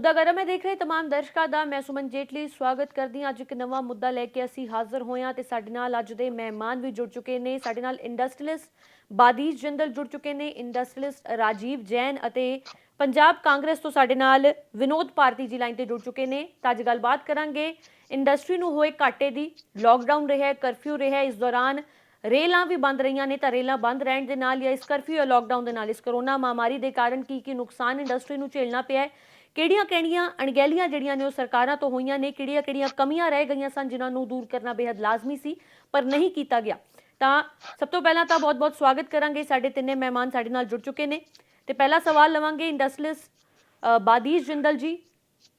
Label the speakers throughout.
Speaker 1: ਮੁੱਦਾ ਗਰਮ ਹੈ ਦੇਖ ਰਹੇ तमाम ਦਰਸ਼ਕਾਂ ਦਾ। ਮੈਂ ਸੁਮਨ ਜੇਟਲੀ ਸਵਾਗਤ ਕਰਦੀ ਹਾਂ। ਅੱਜ ਇੱਕ ਨਵਾਂ ਮੁੱਦਾ ਲੈ ਕੇ ਅਸੀਂ ਹਾਜ਼ਰ ਹੋਏ ਹਾਂ ਤੇ ਸਾਡੇ ਨਾਲ ਅੱਜ ਦੇ ਮਹਿਮਾਨ ਵੀ ਜੁੜ ਚੁੱਕੇ ਨੇ। ਸਾਡੇ ਨਾਲ ਇੰਡਸਟਰੀਅਲਿਸਟ ਬਾਦੀਸ਼ ਜਿੰਦਲ ਜੁੜ ਚੁੱਕੇ ਨੇ, ਇੰਡਸਟਰੀਅਲਿਸਟ ਰਾਜੀਵ ਜੈਨ ਅਤੇ ਪੰਜਾਬ ਕਾਂਗਰਸ ਤੋਂ ਸਾਡੇ ਨਾਲ ਵਿਨੋਦ ਭਾਰਤੀ ਜੀ ਲਾਈਨ ਤੇ ਜੁੜ ਚੁੱਕੇ ਨੇ। ਤਾਂ ਅੱਜ ਗੱਲਬਾਤ ਕਰਾਂਗੇ ਇੰਡਸਟਰੀ ਨੂੰ ਹੋਏ ਘਾਟੇ ਦੀ। ਲੌਕਡਾਊਨ ਰਿਹਾ, ਕਰਫਿਊ ਰਿਹਾ, ਇਸ ਦੌਰਾਨ ਰੇਲਾਂ ਵੀ ਬੰਦ ਰਹੀਆਂ ਨੇ। ਤਾਂ ਰੇਲਾਂ ਬੰਦ ਰਹਿਣ ਦੇ ਨਾਲ ਜਾਂ ਇਸ ਕਰਫਿਊ ਜਾਂ ਲੌਕਡਾਊਨ ਦੇ ਨਾਲ ਇਸ ਕਰੋਨਾ ਮਹਾਮਾਰੀ ਦੇ ਕਾਰਨ ਕੀ ਨੁਕਸਾਨ ਇੰਡਸਟਰੀ ਨੂੰ ਝੇਲਣਾ ਪਿਆ ਹੈ, ਕਿਹੜੀਆਂ ਅਣਗਹਿਲੀਆਂ ਜਿਹੜੀਆਂ ਨੇ ਉਹ ਸਰਕਾਰਾਂ ਤੋਂ ਹੋਈਆਂ ਨੇ, ਕਿਹੜੀਆਂ ਕਮੀਆਂ ਰਹਿ ਗਈਆਂ ਸਨ ਜਿਨ੍ਹਾਂ ਨੂੰ ਦੂਰ ਕਰਨਾ ਬੇहद ਲਾਜ਼ਮੀ ਸੀ ਪਰ ਨਹੀਂ ਕੀਤਾ ਗਿਆ। ਤਾਂ ਸਭ ਤੋਂ ਪਹਿਲਾਂ ਤਾਂ ਬਹੁਤ-ਬਹੁਤ ਸਵਾਗਤ ਕਰਾਂਗੇ। ਸਾਡੇ ਤਿੰਨੇ ਮਹਿਮਾਨ ਸਾਡੇ ਨਾਲ ਜੁੜ ਚੁੱਕੇ ਨੇ ਤੇ ਪਹਿਲਾ ਸਵਾਲ ਲਵਾਂਗੇ ਇੰਡਸਟਰੀਅਲਿਸਟ ਬਾਦੀਸ਼ ਜਿੰਦਲ ਜੀ।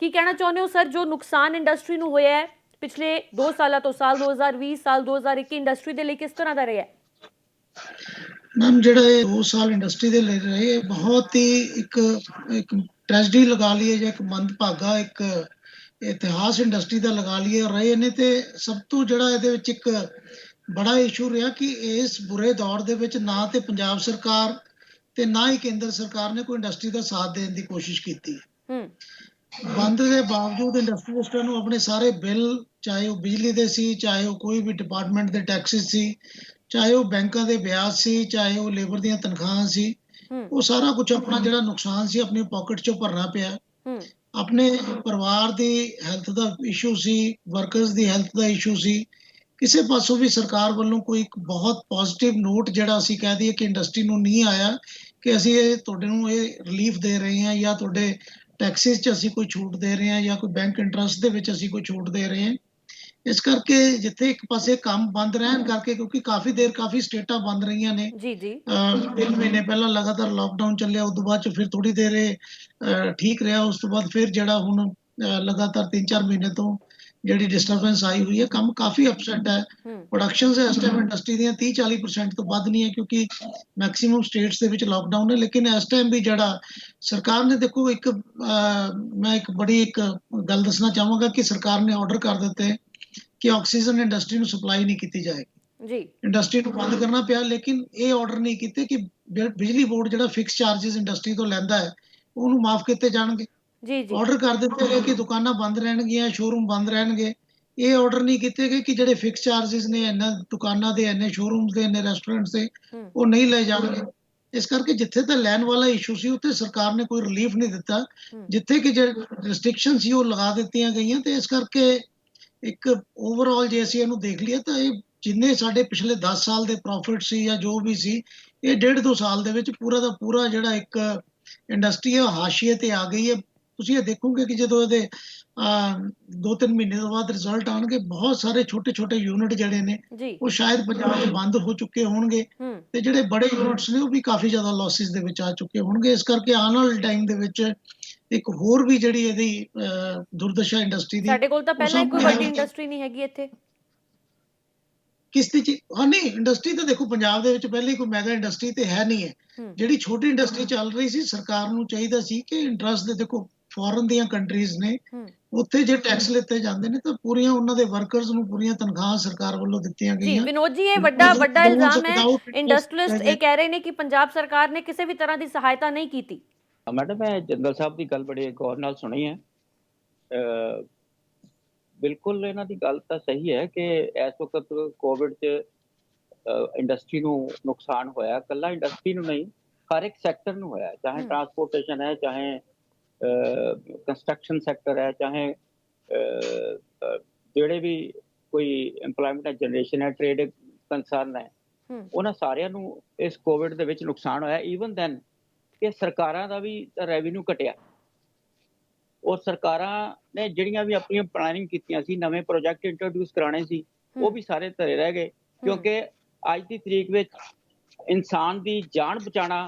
Speaker 1: ਕੀ ਕਹਿਣਾ ਚਾਹੁੰਦੇ ਹੋ ਸਰ, ਜੋ ਨੁਕਸਾਨ ਇੰਡਸਟਰੀ ਨੂੰ ਹੋਇਆ ਹੈ ਪਿਛਲੇ 2 ਸਾਲਾਂ ਤੋਂ, ਸਾਲ 2020 ਸਾਲ 2021 ਇੰਡਸਟਰੀ ਦੇ ਲਈ ਕਿਸ ਤਰ੍ਹਾਂ ਦਾ ਰਿਹਾ?
Speaker 2: मैम ਜਿਹੜਾ ਇਹ 2 ਸਾਲ ਇੰਡਸਟਰੀ ਦੇ ਲਈ ਰਹੇ ਬਹੁਤ ਹੀ ਇੱਕ ਟ੍ਰੈਜਡੀ ਲਗਾ ਲਈਏ ਜਾਂ ਇੱਕ ਮੰਦਭਾਗਾ ਇੱਕ ਇਤਿਹਾਸ ਇੰਡਸਟਰੀ ਦਾ ਲਗਾ ਲਈਏ ਰਹੇ ਨੇ। ਤੇ ਸਭ ਤੋਂ ਜਿਹੜਾ ਇਹਦੇ ਵਿੱਚ ਇੱਕ ਬੜਾ ਇਸ਼ੂ ਰਿਹਾ ਕਿ ਇਸ ਬੁਰੇ ਦੌਰ ਦੇ ਵਿੱਚ ਨਾ ਤੇ ਪੰਜਾਬ ਸਰਕਾਰ ਤੇ ਨਾ ਹੀ ਕੇਂਦਰ ਸਰਕਾਰ ਨੇ ਕੋਈ ਇੰਡਸਟਰੀ ਦਾ ਸਾਥ ਦੇਣ ਦੀ ਕੋਸ਼ਿਸ਼ ਕੀਤੀ ਹੈ। ਬੰਦ ਦੇ ਬਾਵਜੂਦ ਇੰਡਸਟਰੀਅਲਿਸਟਾਂ ਨੂੰ ਆਪਣੇ ਸਾਰੇ ਬਿੱਲ, ਚਾਹੇ ਉਹ ਬਿਜਲੀ ਦੇ ਸੀ, ਚਾਹੇ ਉਹ ਕੋਈ ਵੀ ਡਿਪਾਰਟਮੈਂਟ ਦੇ ਟੈਕਸਿਸ ਸੀ, ਚਾਹੇ ਉਹ ਬੈਂਕਾਂ ਦੇ ਵਿਆਜ ਸੀ, ਚਾਹੇ ਉਹ ਲੇਬਰ ਦੀਆਂ ਤਨਖਾਹਾਂ ਸੀ, ਉਹ ਸਾਰਾ ਕੁਝ ਆਪਣਾ ਜਿਹੜਾ ਨੁਕਸਾਨ ਸੀ ਆਪਣੀ ਪਾਕਟ ਚੋਂ ਭਰਨਾ ਪਿਆ। ਆਪਣੇ ਪਰਿਵਾਰ ਦੀ ਹੈਲਥ ਦਾ ਇਸ਼ੂ ਸੀ, ਵਰਕਰਸ ਦੀ ਹੈਲਥ ਦਾ ਇਸ਼ੂ ਸੀ। ਕਿਸੇ ਪਾਸੋਂ ਵੀ ਸਰਕਾਰ ਵੱਲੋਂ ਕੋਈ ਇੱਕ ਬਹੁਤ ਪੋਜ਼ਿਟਿਵ ਨੋਟ ਜਿਹੜਾ ਅਸੀਂ ਕਹਿ ਦਈਏ ਕਿ ਇੰਡਸਟਰੀ ਨੂੰ ਨਹੀਂ ਆਇਆ ਕਿ ਅਸੀਂ ਇਹ ਤੁਹਾਡੇ ਨੂੰ ਇਹ ਰਿਲੀਫ ਦੇ ਰਹੇ ਹਾਂ ਜਾਂ ਤੁਹਾਡੇ ਟੈਕਸਿਸ 'ਚ ਅਸੀਂ ਕੋਈ ਛੂਟ ਦੇ ਰਹੇ ਹਾਂ ਜਾਂ ਕੋਈ ਬੈਂਕ ਇੰਟਰਸਟ ਦੇ ਵਿੱਚ ਅਸੀਂ ਕੋਈ ਛੂਟ ਦੇ ਰਹੇ ਹਾਂ। ਇਸ ਕਰਕੇ ਜਿੱਥੇ ਇੱਕ ਪਾਸੇ ਕੰਮ ਬੰਦ ਰਹਿਣ ਕਰਕੇ, ਕਿਉਂਕਿ ਕਾਫੀ ਸਟੇਟਾਂ ਬੰਦ ਰਹੀਆਂ ਨੇ, 3 ਮਹੀਨੇ ਪਹਿਲਾਂ ਲਗਾਤਾਰ ਲਾਕਡਾਊਨ ਚੱਲਿਆ, ਉਸ ਤੋਂ ਬਾਅਦ 'ਚ ਫਿਰ ਥੋੜੀ ਦੇਰ ਠੀਕ ਰਿਹਾ, ਉਸ ਤੋਂ ਬਾਅਦ ਫਿਰ ਜਿਹੜਾ ਹੁਣ ਲਗਾਤਾਰ 3-4 ਮਹੀਨੇ ਤੋਂ ਜਿਹੜੀ ਡਿਸਟਰਬੈਂਸ ਆਈ ਹੋਈ ਹੈ, ਕੰਮ ਕਾਫੀ ਅਪਸੈਟ ਹੈ। ਪ੍ਰੋਡਕਸ਼ਨਸ ਇਸ ਟਾਈਮ ਇੰਡਸਟਰੀ ਦੀਆਂ 30-40% ਤੋਂ ਵੱਧ ਨਹੀਂ ਹੈ ਕਿਉਂਕਿ ਮੈਕਸਿਮਮ ਸਟੇਟਸ ਦੇ ਵਿੱਚ ਲਾਕਡਾਊਨ ਹੈ। ਲੇਕਿਨ ਇਸ ਟਾਈਮ ਵੀ ਜਿਹੜਾ ਸਰਕਾਰ ਨੇ ਦੇਖੋ ਮੈਂ ਇੱਕ ਬੜੀ ਗੱਲ ਦੱਸਣਾ ਚਾਹਾਂਗਾ ਕਿ ਸਰਕਾਰ ਨੇ ਆਰਡਰ ਕਰ ਦਿੱਤੇ ਕਿ ਆਕਸੀਜਨ ਇੰਡਸਟਰੀ ਨੂੰ ਸਪਲਾਈ ਨਹੀਂ ਕੀਤੀ ਜਾਏਗੀ, ਇੰਡਸਟਰੀ ਨੂੰ ਬੰਦ ਕਰਨਾ ਪਿਆ। ਲੇਕਿਨ ਇਹ ਆਰਡਰ ਨਹੀਂ ਕੀਤੇ ਕਿ ਬਿਜਲੀ ਬੋਰਡ ਜਿਹੜਾ ਫਿਕਸ ਚਾਰजेस ਇੰਡਸਟਰੀ ਤੋਂ ਲੈਂਦਾ ਹੈ ਉਹਨੂੰ ਮਾਫ ਕੀਤੇ ਜਾਣਗੇ। ਆਰਡਰ ਕਰ ਦਿੱਤੇ ਗਏ ਕਿ ਦੁਕਾਨਾਂ ਬੰਦ ਰਹਿਣਗੀਆਂ, ਸ਼ੋਰੂਮ ਬੰਦ ਰਹਿਣਗੇ। ਇਹ ਆਰਡਰ ਨਹੀਂ ਕੀਤੇ ਗਏ ਕਿ ਜਿਹੜੇ ਫਿਕਸ ਚਾਰजेस ਨੇ ਇਹਨਾਂ ਦੁਕਾਨਾਂ ਦੇ, ਇੰਨੇ ਸ਼ੋਰੂਮਸ ਦੇ, ਇੰਨੇ ਰੈਸਟੋਰੈਂਟਸ ਦੇ, ਉਹ ਨਹੀਂ ਲਏ ਜਾਣਗੇ। ਇਸ ਕਰਕੇ ਜਿੱਥੇ ਤਾਂ ਲੈਣ ਵਾਲਾ ਇਸ਼ੂ ਸੀ ਉੱਥੇ ਸਰਕਾਰ ਨੇ ਕੋਈ ਰਿਲੀਫ ਨਹੀਂ ਦਿੱਤਾ, ਜਿੱਥੇ ਕਿ ਜਿਹੜੇ ਰਿਸਟ੍ਰਿਕਸ਼ਨ ਸੀ ਉਹ ਲਗਾ ਦਿੱਤੀਆਂ ਗਈਆਂ। ਤੇ ਇਸ ਕਰਕੇ ਇੱਕ ਓਵਰਆਲ ਜੇ ਅਸੀਂ ਇਹਨੂੰ ਦੇਖ ਲਈਏ ਤਾਂ ਇਹ ਜਿੰਨੇ ਸਾਡੇ ਪਿਛਲੇ 10 ਸਾਲ ਦੇ ਪ੍ਰੋਫਿਟ ਸੀ ਜਾਂ ਜੋ ਵੀ ਸੀ, ਇਹ 1.5-2 ਸਾਲ ਦੇ ਵਿੱਚ ਪੂਰਾ ਦਾ ਪੂਰਾ ਜਿਹੜਾ ਇੱਕ ਇੰਡਸਟਰੀ ਹੈ ਹਾਸ਼ੀਏ ਤੇ ਆ ਗਈ ਹੈ। ਤੁਸੀਂ ਇਹ ਦੇਖੋਗੇ ਕਿ ਜਦੋਂ ਇਹਦੇ 2-3 ਮਹੀਨੇ ਤੋਂ ਬਾਅਦ ਰਿਜ਼ਲਟ ਆਉਣਗੇ, ਬਹੁਤ ਸਾਰੇ ਛੋਟੇ ਯੂਨਿਟ ਜਿਹੜੇ ਨੇ ਉਹ ਸ਼ਾਇਦ ਪੰਜਾਬ 'ਚ ਬੰਦ ਹੋ ਚੁੱਕੇ ਹੋਣਗੇ ਤੇ ਜਿਹੜੇ ਬੜੇ ਯੂਨਿਟਸ ਨੇ ਉਹ ਵੀ ਕਾਫੀ ਜ਼ਿਆਦਾ ਲਾਸਿਸ ਦੇ ਵਿੱਚ ਆ ਚੁੱਕੇ ਹੋਣਗੇ। ਇਸ ਕਰਕੇ ਆਉਣ ਵਾਲੇ ਟਾਈਮ ਦੇ ਵਿੱਚ ਇੱਕ ਹੋਰ ਵੀ ਜਿਹੜੀ ਇਹਦੀ ਦੁਰਦਸ਼ਾ ਇੰਡਸਟਰੀ ਦੀ,
Speaker 1: ਸਾਡੇ ਕੋਲ ਤਾਂ ਪਹਿਲਾਂ ਹੀ ਕੋਈ ਵੱਡੀ ਇੰਡਸਟਰੀ ਨਹੀਂ ਹੈਗੀ ਇੱਥੇ
Speaker 2: ਕਿਸ ਦੀ ਨਹੀਂ ਇੰਡਸਟਰੀ ਤਾਂ ਦੇਖੋ ਪੰਜਾਬ ਦੇ ਵਿੱਚ ਪਹਿਲੇ ਕੋਈ ਮੈਗਾ ਇੰਡਸਟਰੀ ਤੇ ਹੈ ਨਹੀਂ ਹੈ। ਜਿਹੜੀ ਛੋਟੀ ਇੰਡਸਟਰੀ ਚੱਲ ਰਹੀ ਸੀ, ਸਰਕਾਰ ਨੂੰ ਚਾਹੀਦਾ ਸੀ ਕਿ ਇੰਟਰਸਟ ਦੇ, ਦੇਖੋ ਫੋਰਨ ਦੀਆਂ ਕੰਟਰੀਜ਼ ਨੇ, ਉੱਥੇ ਜੇ ਟੈਕਸ ਲਿੱਤੇ ਜਾਂਦੇ ਨੇ ਤਾਂ ਪੂਰੀਆਂ ਉਹਨਾਂ ਦੇ ਵਰਕਰਸ ਨੂੰ ਪੂਰੀਆਂ ਤਨਖਾਹਾਂ ਸਰਕਾਰ ਵੱਲੋਂ ਦਿੱਤੀਆਂ ਗਈਆਂ।
Speaker 1: ਜੀ ਵਿਨੋਦ ਜੀ, ਇਹ ਵੱਡਾ ਇਲਜ਼ਾਮ ਹੈ। ਇੰਡਸਟਰੀਅਲਿਸਟ ਇਹ ਕਹਿ ਰਹੇ ਨੇ ਕਿ ਪੰਜਾਬ ਸਰਕਾਰ ਨੇ ਕਿਸੇ ਵੀ ਤਰ੍ਹਾਂ ਦੀ ਸਹਾਇਤਾ ਨਹੀਂ ਕੀਤੀ।
Speaker 3: ਮੈਡਮ, ਮੈਂ ਜਿੰਦਲ ਸਾਹਿਬ ਦੀ ਗੱਲ ਬੜੇ ਗੌਰ ਨਾਲ ਸੁਣੀ ਹੈ। ਬਿਲਕੁਲ ਇਹਨਾਂ ਦੀ ਗੱਲ ਤਾਂ ਸਹੀ ਹੈ ਕਿ ਇਸ ਵਕਤ ਕੋਵਿਡ 'ਚ ਇੰਡਸਟਰੀ ਨੂੰ ਨੁਕਸਾਨ ਹੋਇਆ। ਇਕੱਲਾ ਇੰਡਸਟਰੀ ਨੂੰ ਨਹੀਂ, ਹਰ ਇੱਕ ਸੈਕਟਰ ਨੂੰ ਹੋਇਆ, ਚਾਹੇ ਟਰਾਂਸਪੋਰਟੇਸ਼ਨ ਹੈ, ਚਾਹੇ ਕੰਸਟਰਕਸ਼ਨ ਸੈਕਟਰ ਹੈ, ਚਾਹੇ ਜਿਹੜੇ ਵੀ ਕੋਈ ਇੰਪਲੋਇਮੈਂਟ ਜਨਰੇਸ਼ਨ ਹੈ, ਟ੍ਰੇਡ ਕੰਸਰਨ ਹੈ, ਉਹਨਾਂ ਸਾਰਿਆਂ ਨੂੰ ਇਸ ਕੋਵਿਡ ਦੇ ਵਿੱਚ ਨੁਕਸਾਨ ਹੋਇਆ। ਈਵਨ ਦੈਨ ਕਿ ਸਰਕਾਰਾਂ ਦਾ ਵੀ ਰੈਵਨਿਊ ਘਟਿਆ ਔਰ ਸਰਕਾਰਾਂ ਨੇ ਜਿਹੜੀਆਂ ਵੀ ਆਪਣੀਆਂ ਪਲਾਨਿੰਗ ਕੀਤੀਆਂ ਸੀ, ਨਵੇਂ ਪ੍ਰੋਜੈਕਟ ਇੰਟਰੋਡਿਊਸ ਕਰਾਣੇ ਸੀ, ਉਹ ਵੀ ਸਾਰੇ ਧਰੇ ਰਹਿ ਗਏ ਕਿਉਂਕਿ ਅੱਜ ਦੀ ਤਰੀਕ ਵਿੱਚ ਇਨਸਾਨ ਦੀ ਜਾਨ ਬਚਾਉਣਾ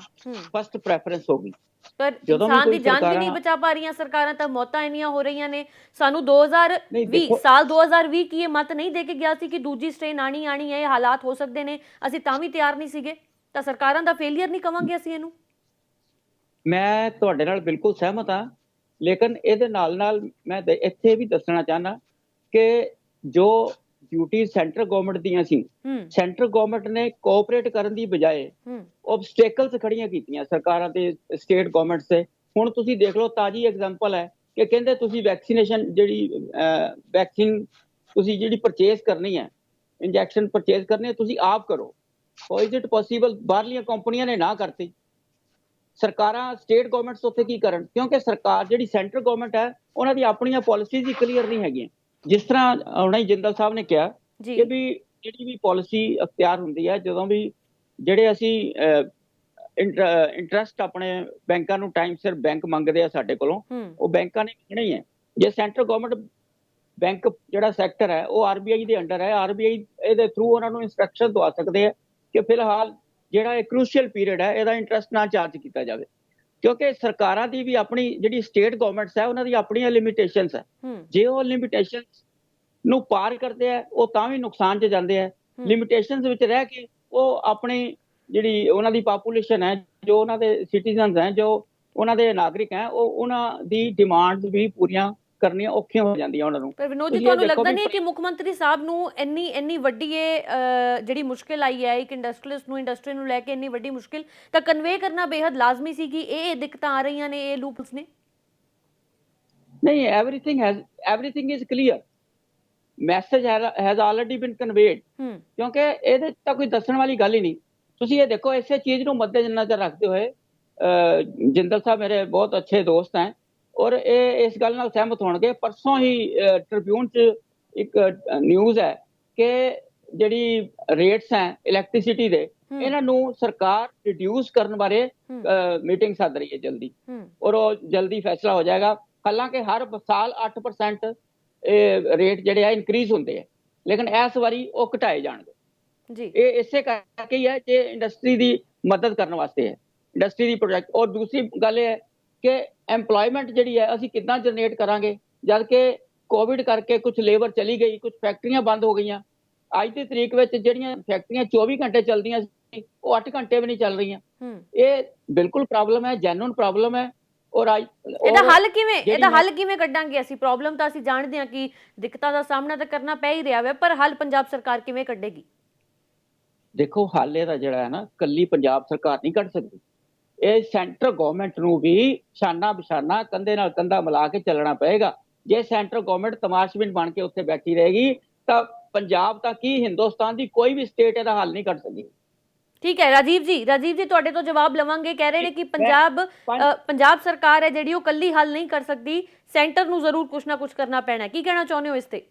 Speaker 3: ਫਸਟ ਪ੍ਰੈਫਰੈਂਸ ਹੋ ਗਈ।
Speaker 1: ਪਰ ਇਨਸਾਨ ਦੀ ਜਾਨ ਵੀ ਨਹੀਂ ਬਚਾ ਪਾ ਰਹੀਆਂ ਸਰਕਾਰਾਂ, ਤਾਂ ਮੌਤਾਂ ਇੰਨੀਆਂ ਹੋ ਰਹੀਆਂ ਨੇ। ਸਾਨੂੰ 2020 ਕੀ ਇਹ ਮਤ ਨਹੀਂ ਦੇ ਕੇ ਗਿਆ ਸੀ ਕਿ ਦੂਜੀ ਸਟ੍ਰੇਨ ਆਣੀ ਹੈ, ਇਹ ਹਾਲਾਤ ਹੋ ਸਕਦੇ ਨੇ, ਅਸੀਂ ਤਾਂ ਵੀ ਤਿਆਰ ਨਹੀਂ ਸੀਗੇ। ਤਾਂ ਸਰਕਾਰਾਂ ਦਾ ਫੇਲੀਅਰ ਨਹੀਂ ਕਵਾਂਗੇ ਅਸੀਂ ਇਹਨੂੰ।
Speaker 3: ਮੈਂ ਤੁਹਾਡੇ ਨਾਲ ਬਿਲਕੁਲ ਸਹਿਮਤ ਹਾਂ, ਲੇਕਿਨ ਇਹਦੇ ਨਾਲ ਮੈਂ ਇੱਥੇ ਵੀ ਦੱਸਣਾ ਚਾਹੁੰਦਾ ਕਿ ਜੋ ਡਿਊਟੀ ਸੈਂਟਰ ਗਵਰਨਮੈਂਟ ਦੀਆਂ ਸੀ, ਸੈਂਟਰ ਗਵਰਨਮੈਂਟ ਨੇ ਕੋਆਪਰੇਟ ਕਰਨ ਦੀ ਬਜਾਏ ਆਬਸਟੈਕਲਸ ਖੜੀਆਂ ਕੀਤੀਆਂ ਸਰਕਾਰਾਂ ਤੇ ਸਟੇਟ ਗਵਰਨਮੈਂਟਸ ਤੇ। ਹੁਣ ਤੁਸੀਂ ਦੇਖ ਲਓ, ਤਾਜ਼ੀ ਐਗਜ਼ਾਮਪਲ ਹੈ ਕਿ ਕਹਿੰਦੇ ਤੁਸੀਂ ਵੈਕਸੀਨੇਸ਼ਨ ਜਿਹੜੀ ਵੈਕਸੀਨ ਤੁਸੀਂ ਜਿਹੜੀ ਪਰਚੇਸ ਕਰਨੀ ਹੈ, ਇੰਜੈਕਸ਼ਨ ਪਰਚੇਸ ਕਰਨੇ ਤੁਸੀਂ ਆਪ ਕਰੋ। ਸੋ ਇਜ਼ ਇਟ ਪੋਸੀਬਲ? ਬਾਹਰਲੀਆਂ ਕੰਪਨੀਆਂ ਨੇ ਨਾ ਕਰਤੀ, ਸਰਕਾਰਾਂ ਸਟੇਟ ਗਵਰਨਮੈਂਟਸ ਉੱਥੇ ਕੀ ਕਰਨ? ਕਿਉਂਕਿ ਸਰਕਾਰ ਜਿਹੜੀ ਸੈਂਟਰ ਗਵਰਨਮੈਂਟ ਹੈ ਉਹਨਾਂ ਦੀ ਆਪਣੀਆਂ ਪਾਲਿਸੀਜ਼ ਹੀ ਕਲੀਅਰ ਨਹੀਂ ਹੈਗੀਆਂ। ਜਿਸ ਤਰ੍ਹਾਂ ਹੁਣੇ ਜਿੰਦਲ ਸਾਹਿਬ ਨੇ ਕਿਹਾ ਕਿ ਵੀ ਜਿਹੜੀ ਵੀ ਪਾਲਿਸੀ ਅਖਤਿਆਰ ਹੁੰਦੀ ਹੈ, ਜਦੋਂ ਵੀ ਜਿਹੜੇ ਅਸੀਂ ਇੰਟਰਸਟ ਆਪਣੇ ਬੈਂਕਾਂ ਨੂੰ ਟਾਈਮ ਸਿਰ ਬੈਂਕ ਮੰਗਦੇ ਆ ਸਾਡੇ ਕੋਲੋਂ, ਉਹ ਬੈਂਕਾਂ ਨੇ ਮੰਗਣਾ ਹੀ ਹੈ। ਜੇ ਸੈਂਟਰ ਗਵਰਨਮੈਂਟ ਬੈਂਕ ਜਿਹੜਾ ਸੈਕਟਰ ਹੈ ਉਹ ਆਰਬੀਆਈ ਦੇ ਅੰਡਰ ਹੈ, ਆਰਬੀਆਈ ਇਹਦੇ ਥਰੂ ਉਹਨਾਂ ਨੂੰ ਇੰਸਟਰਕਸ਼ਨ ਦਵਾ ਸਕਦੇ ਆ ਕਿ ਫਿਲਹਾਲ ਜਿਹੜਾ ਇਹ ਕ੍ਰੂਸ਼ੀਅਲ ਪੀਰੀਅਡ ਹੈ ਇਹਦਾ ਇੰਟਰਸਟ ਨਾ ਚਾਰਜ ਕੀਤਾ ਜਾਵੇ। ਕਿਉਂਕਿ ਸਰਕਾਰਾਂ ਦੀ ਵੀ ਆਪਣੀ ਜਿਹੜੀ ਸਟੇਟ ਗਵਰਨਮੈਂਟਸ ਹੈ ਉਹਨਾਂ ਦੀ ਆਪਣੀਆਂ ਲਿਮਿਟੇਸ਼ਨਸ ਹੈ। ਜੇ ਉਹ ਲਿਮਿਟੇਸ਼ਨਸ ਨੂੰ ਪਾਰ ਕਰਦੇ ਆ ਉਹ ਤਾਂ ਵੀ ਨੁਕਸਾਨ 'ਚ ਜਾਂਦੇ ਆ। ਲਿਮਿਟੇਸ਼ਨਸ ਵਿੱਚ ਰਹਿ ਕੇ ਉਹ ਆਪਣੀ ਜਿਹੜੀ ਉਹਨਾਂ ਦੀ ਪਾਪੂਲੇਸ਼ਨ ਹੈ, ਜੋ ਉਹਨਾਂ ਦੇ ਸਿਟੀਜ਼ਨਸ ਹੈ, ਜੋ ਉਹਨਾਂ ਦੇ ਨਾਗਰਿਕ ਹੈ, ਉਹ ਉਹਨਾਂ ਦੀ ਡਿਮਾਂਡਸ ਵੀ ਪੂਰੀਆਂ ਕਰਨੀਆਂ ਔਖੀਆਂ ਹੋ ਜਾਂਦੀਆਂ ਉਹਨਾਂ ਨੂੰ।
Speaker 1: ਪਰ ਵਿਨੋਦ ਜੀ, ਤੁਹਾਨੂੰ ਲੱਗਦਾ ਨਹੀਂ ਕਿ ਮੁੱਖ ਮੰਤਰੀ ਸਾਹਿਬ ਨੂੰ ਇੰਨੀ ਵੱਡੀ ਜਿਹੜੀ ਮੁਸ਼ਕਿਲ ਆਈ ਹੈ ਇੱਕ ਇੰਡਸਟਰੀਲਿਸਟ ਨੂੰ, ਇੰਡਸਟਰੀ ਨੂੰ ਲੈ ਕੇ ਇੰਨੀ ਵੱਡੀ ਮੁਸ਼ਕਿਲ ਤਾਂ ਕਨਵੇ ਕਰਨਾ ਬੇहद ਲਾਜ਼ਮੀ ਸੀ ਕਿ ਇਹ ਦਿੱਕਤਾਂ ਆ ਰਹੀਆਂ ਨੇ, ਇਹ ਲੂਪਸ ਨੇ?
Speaker 3: ਨਹੀਂ, everything is clear, message has already been conveyed। ਕਿਉਂਕਿ ਇਹਦੇ ਤਾਂ ਕੋਈ ਦੱਸਣ ਵਾਲੀ ਗੱਲ ਹੀ ਨਹੀਂ। ਤੁਸੀਂ ਇਹ ਦੇਖੋ, ਇਸੇ ਚੀਜ਼ ਨੂੰ ਮੱਦੇਨਜ਼ਰ ਰੱਖਦੇ ਹੋਏ ਜਿੰਦਲ ਸਾਹਿਬ ਮੇਰੇ ਬਹੁਤ ਅੱਛੇ ਦੋਸਤ ਹੈ ਔਰ ਇਹ ਇਸ ਗੱਲ ਨਾਲ ਸਹਿਮਤ ਹੋਣਗੇ। ਪਰਸੋਂ ਹੀ ਟ੍ਰਿਬਿਊਨ 'ਚ ਇੱਕ ਨਿਊਜ਼ ਹੈ ਕਿ ਜਿਹੜੀ ਰੇਟਸ ਹੈ ਇਲੈਕਟ੍ਰਿਸਿਟੀ ਦੇ, ਇਹਨਾਂ ਨੂੰ ਸਰਕਾਰ ਰਿਡਿਊਸ ਕਰਨ ਬਾਰੇ ਮੀਟਿੰਗ ਸੱਦ ਰਹੀ ਹੈ ਜਲਦੀ, ਔਰ ਉਹ ਜਲਦੀ ਫੈਸਲਾ ਹੋ ਜਾਏਗਾ। ਹਾਲਾਂਕਿ ਹਰ ਸਾਲ 8% ਰੇਟ ਜਿਹੜੇ ਆ ਇਨਕਰੀਜ਼ ਹੁੰਦੇ ਆ, ਲੇਕਿਨ ਇਸ ਵਾਰੀ ਉਹ ਘਟਾਏ ਜਾਣਗੇ ਜੀ। ਇਹ ਇਸੇ ਕਰਕੇ ਹੀ ਹੈ ਕਿ ਇੰਡਸਟਰੀ ਦੀ ਮਦਦ ਕਰਨ ਵਾਸਤੇ ਹੈ, ਇੰਡਸਟਰੀ ਦੀ ਪ੍ਰੋਜੈਕਟ। ਔਰ ਦੂਸਰੀ ਗੱਲ ਇਹ ਹੈ ਕਿ ਐਮਪਲੋਇਮੈਂਟ ਜਿਹੜੀ ਹੈ ਅਸੀਂ ਕਿੱਦਾਂ ਜਨਰੇਟ ਕਰਾਂਗੇ, ਜਦ ਕਿ ਕੋਵਿਡ ਕਰਕੇ ਕੁਝ ਲੇਬਰ ਚਲੀ ਗਈ, ਕੁਝ ਫੈਕਟਰੀਆਂ ਬੰਦ ਹੋ ਗਈਆਂ। ਅੱਜ ਦੀ ਤਰੀਕ ਵਿੱਚ ਜਿਹੜੀਆਂ ਫੈਕਟਰੀਆਂ 24 ਘੰਟੇ ਚੱਲਦੀਆਂ ਸੀ ਉਹ 8 ਘੰਟੇ ਵੀ ਨਹੀਂ ਚੱਲ ਰਹੀਆਂ। ਇਹ ਬਿਲਕੁਲ ਪ੍ਰੋਬਲਮ ਹੈ, ਜੈਨੂਇਨ ਪ੍ਰੋਬਲਮ ਹੈ। ਔਰ ਇਹਦਾ ਹੱਲ ਕਿਵੇਂ ਕੱਢਾਂਗੇ ਅਸੀਂ? ਪ੍ਰੋਬਲਮ ਤਾਂ ਅਸੀਂ ਜਾਣਦੇ ਹਾਂ ਕਿ ਦਿੱਕਤਾਂ ਦਾ ਸਾਹਮਣਾ ਤਾਂ ਕਰਨਾ ਪੈ ਹੀ ਰਿਹਾ ਹੈ, ਪਰ ਹੱਲ ਪੰਜਾਬ ਸਰਕਾਰ ਕਿਵੇਂ ਕੱਢੇਗੀ? ਦੇਖੋ, ਹੱਲ ਇਹਦਾ ਜਿਹੜਾ ਹੈ ਨਾ, ਕੱਲੀ ਪੰਜਾਬ ਸਰਕਾਰ ਨਹੀਂ ਕੱਢ ਸਕਦੀ। ਇਹ ਸੈਂਟਰ ਗਵਰਨਮੈਂਟ ਨੂੰ ਵੀ ਸ਼ਾਨਾ ਬਿਸ਼ਾਨਾ ਕੰਧੇ ਨਾਲ ਕੰਧਾ ਮਿਲਾ ਕੇ ਚੱਲਣਾ ਪਏਗਾ। ਜੇ ਸੈਂਟਰ ਗਵਰਨਮੈਂਟ ਤਮਾਸ਼ਬੀਨ ਬਣ ਕੇ ਉੱਥੇ ਬੈਠੀ ਰਹੇਗੀ ਤਾਂ ਪੰਜਾਬ ਤਾਂ ਕੀ ਹਿੰਦੁਸਤਾਨ ਦੀ ਕੋਈ ਵੀ ਸਟੇਟ ਇਹਦਾ ਹੱਲ ਨਹੀਂ ਕੱਢ ਸਕਦੀ। ਠੀਕ ਹੈ ਰਾਜੀਵ ਜੀ ਤੁਹਾਡੇ ਤੋਂ ਜਵਾਬ ਲਵਾਂਗੇ। ਕਹਿ ਰਹੇ ਨੇ ਕਿ ਪੰਜਾਬ ਸਰਕਾਰ ਹੈ ਜਿਹੜੀ ਉਹ ਕੱਲੀ ਹੱਲ ਨਹੀਂ ਕਰ ਸਕਦੀ, ਸੈਂਟਰ ਨੂੰ ਜ਼ਰੂਰ ਕੁਛ ਨਾ ਕੁਛ ਕਰਨਾ ਪੈਣਾ। ਕੀ ਕਹਿਣਾ ਚਾਹੁੰਦੇ ਹੋ ਇਸ ਤੇ?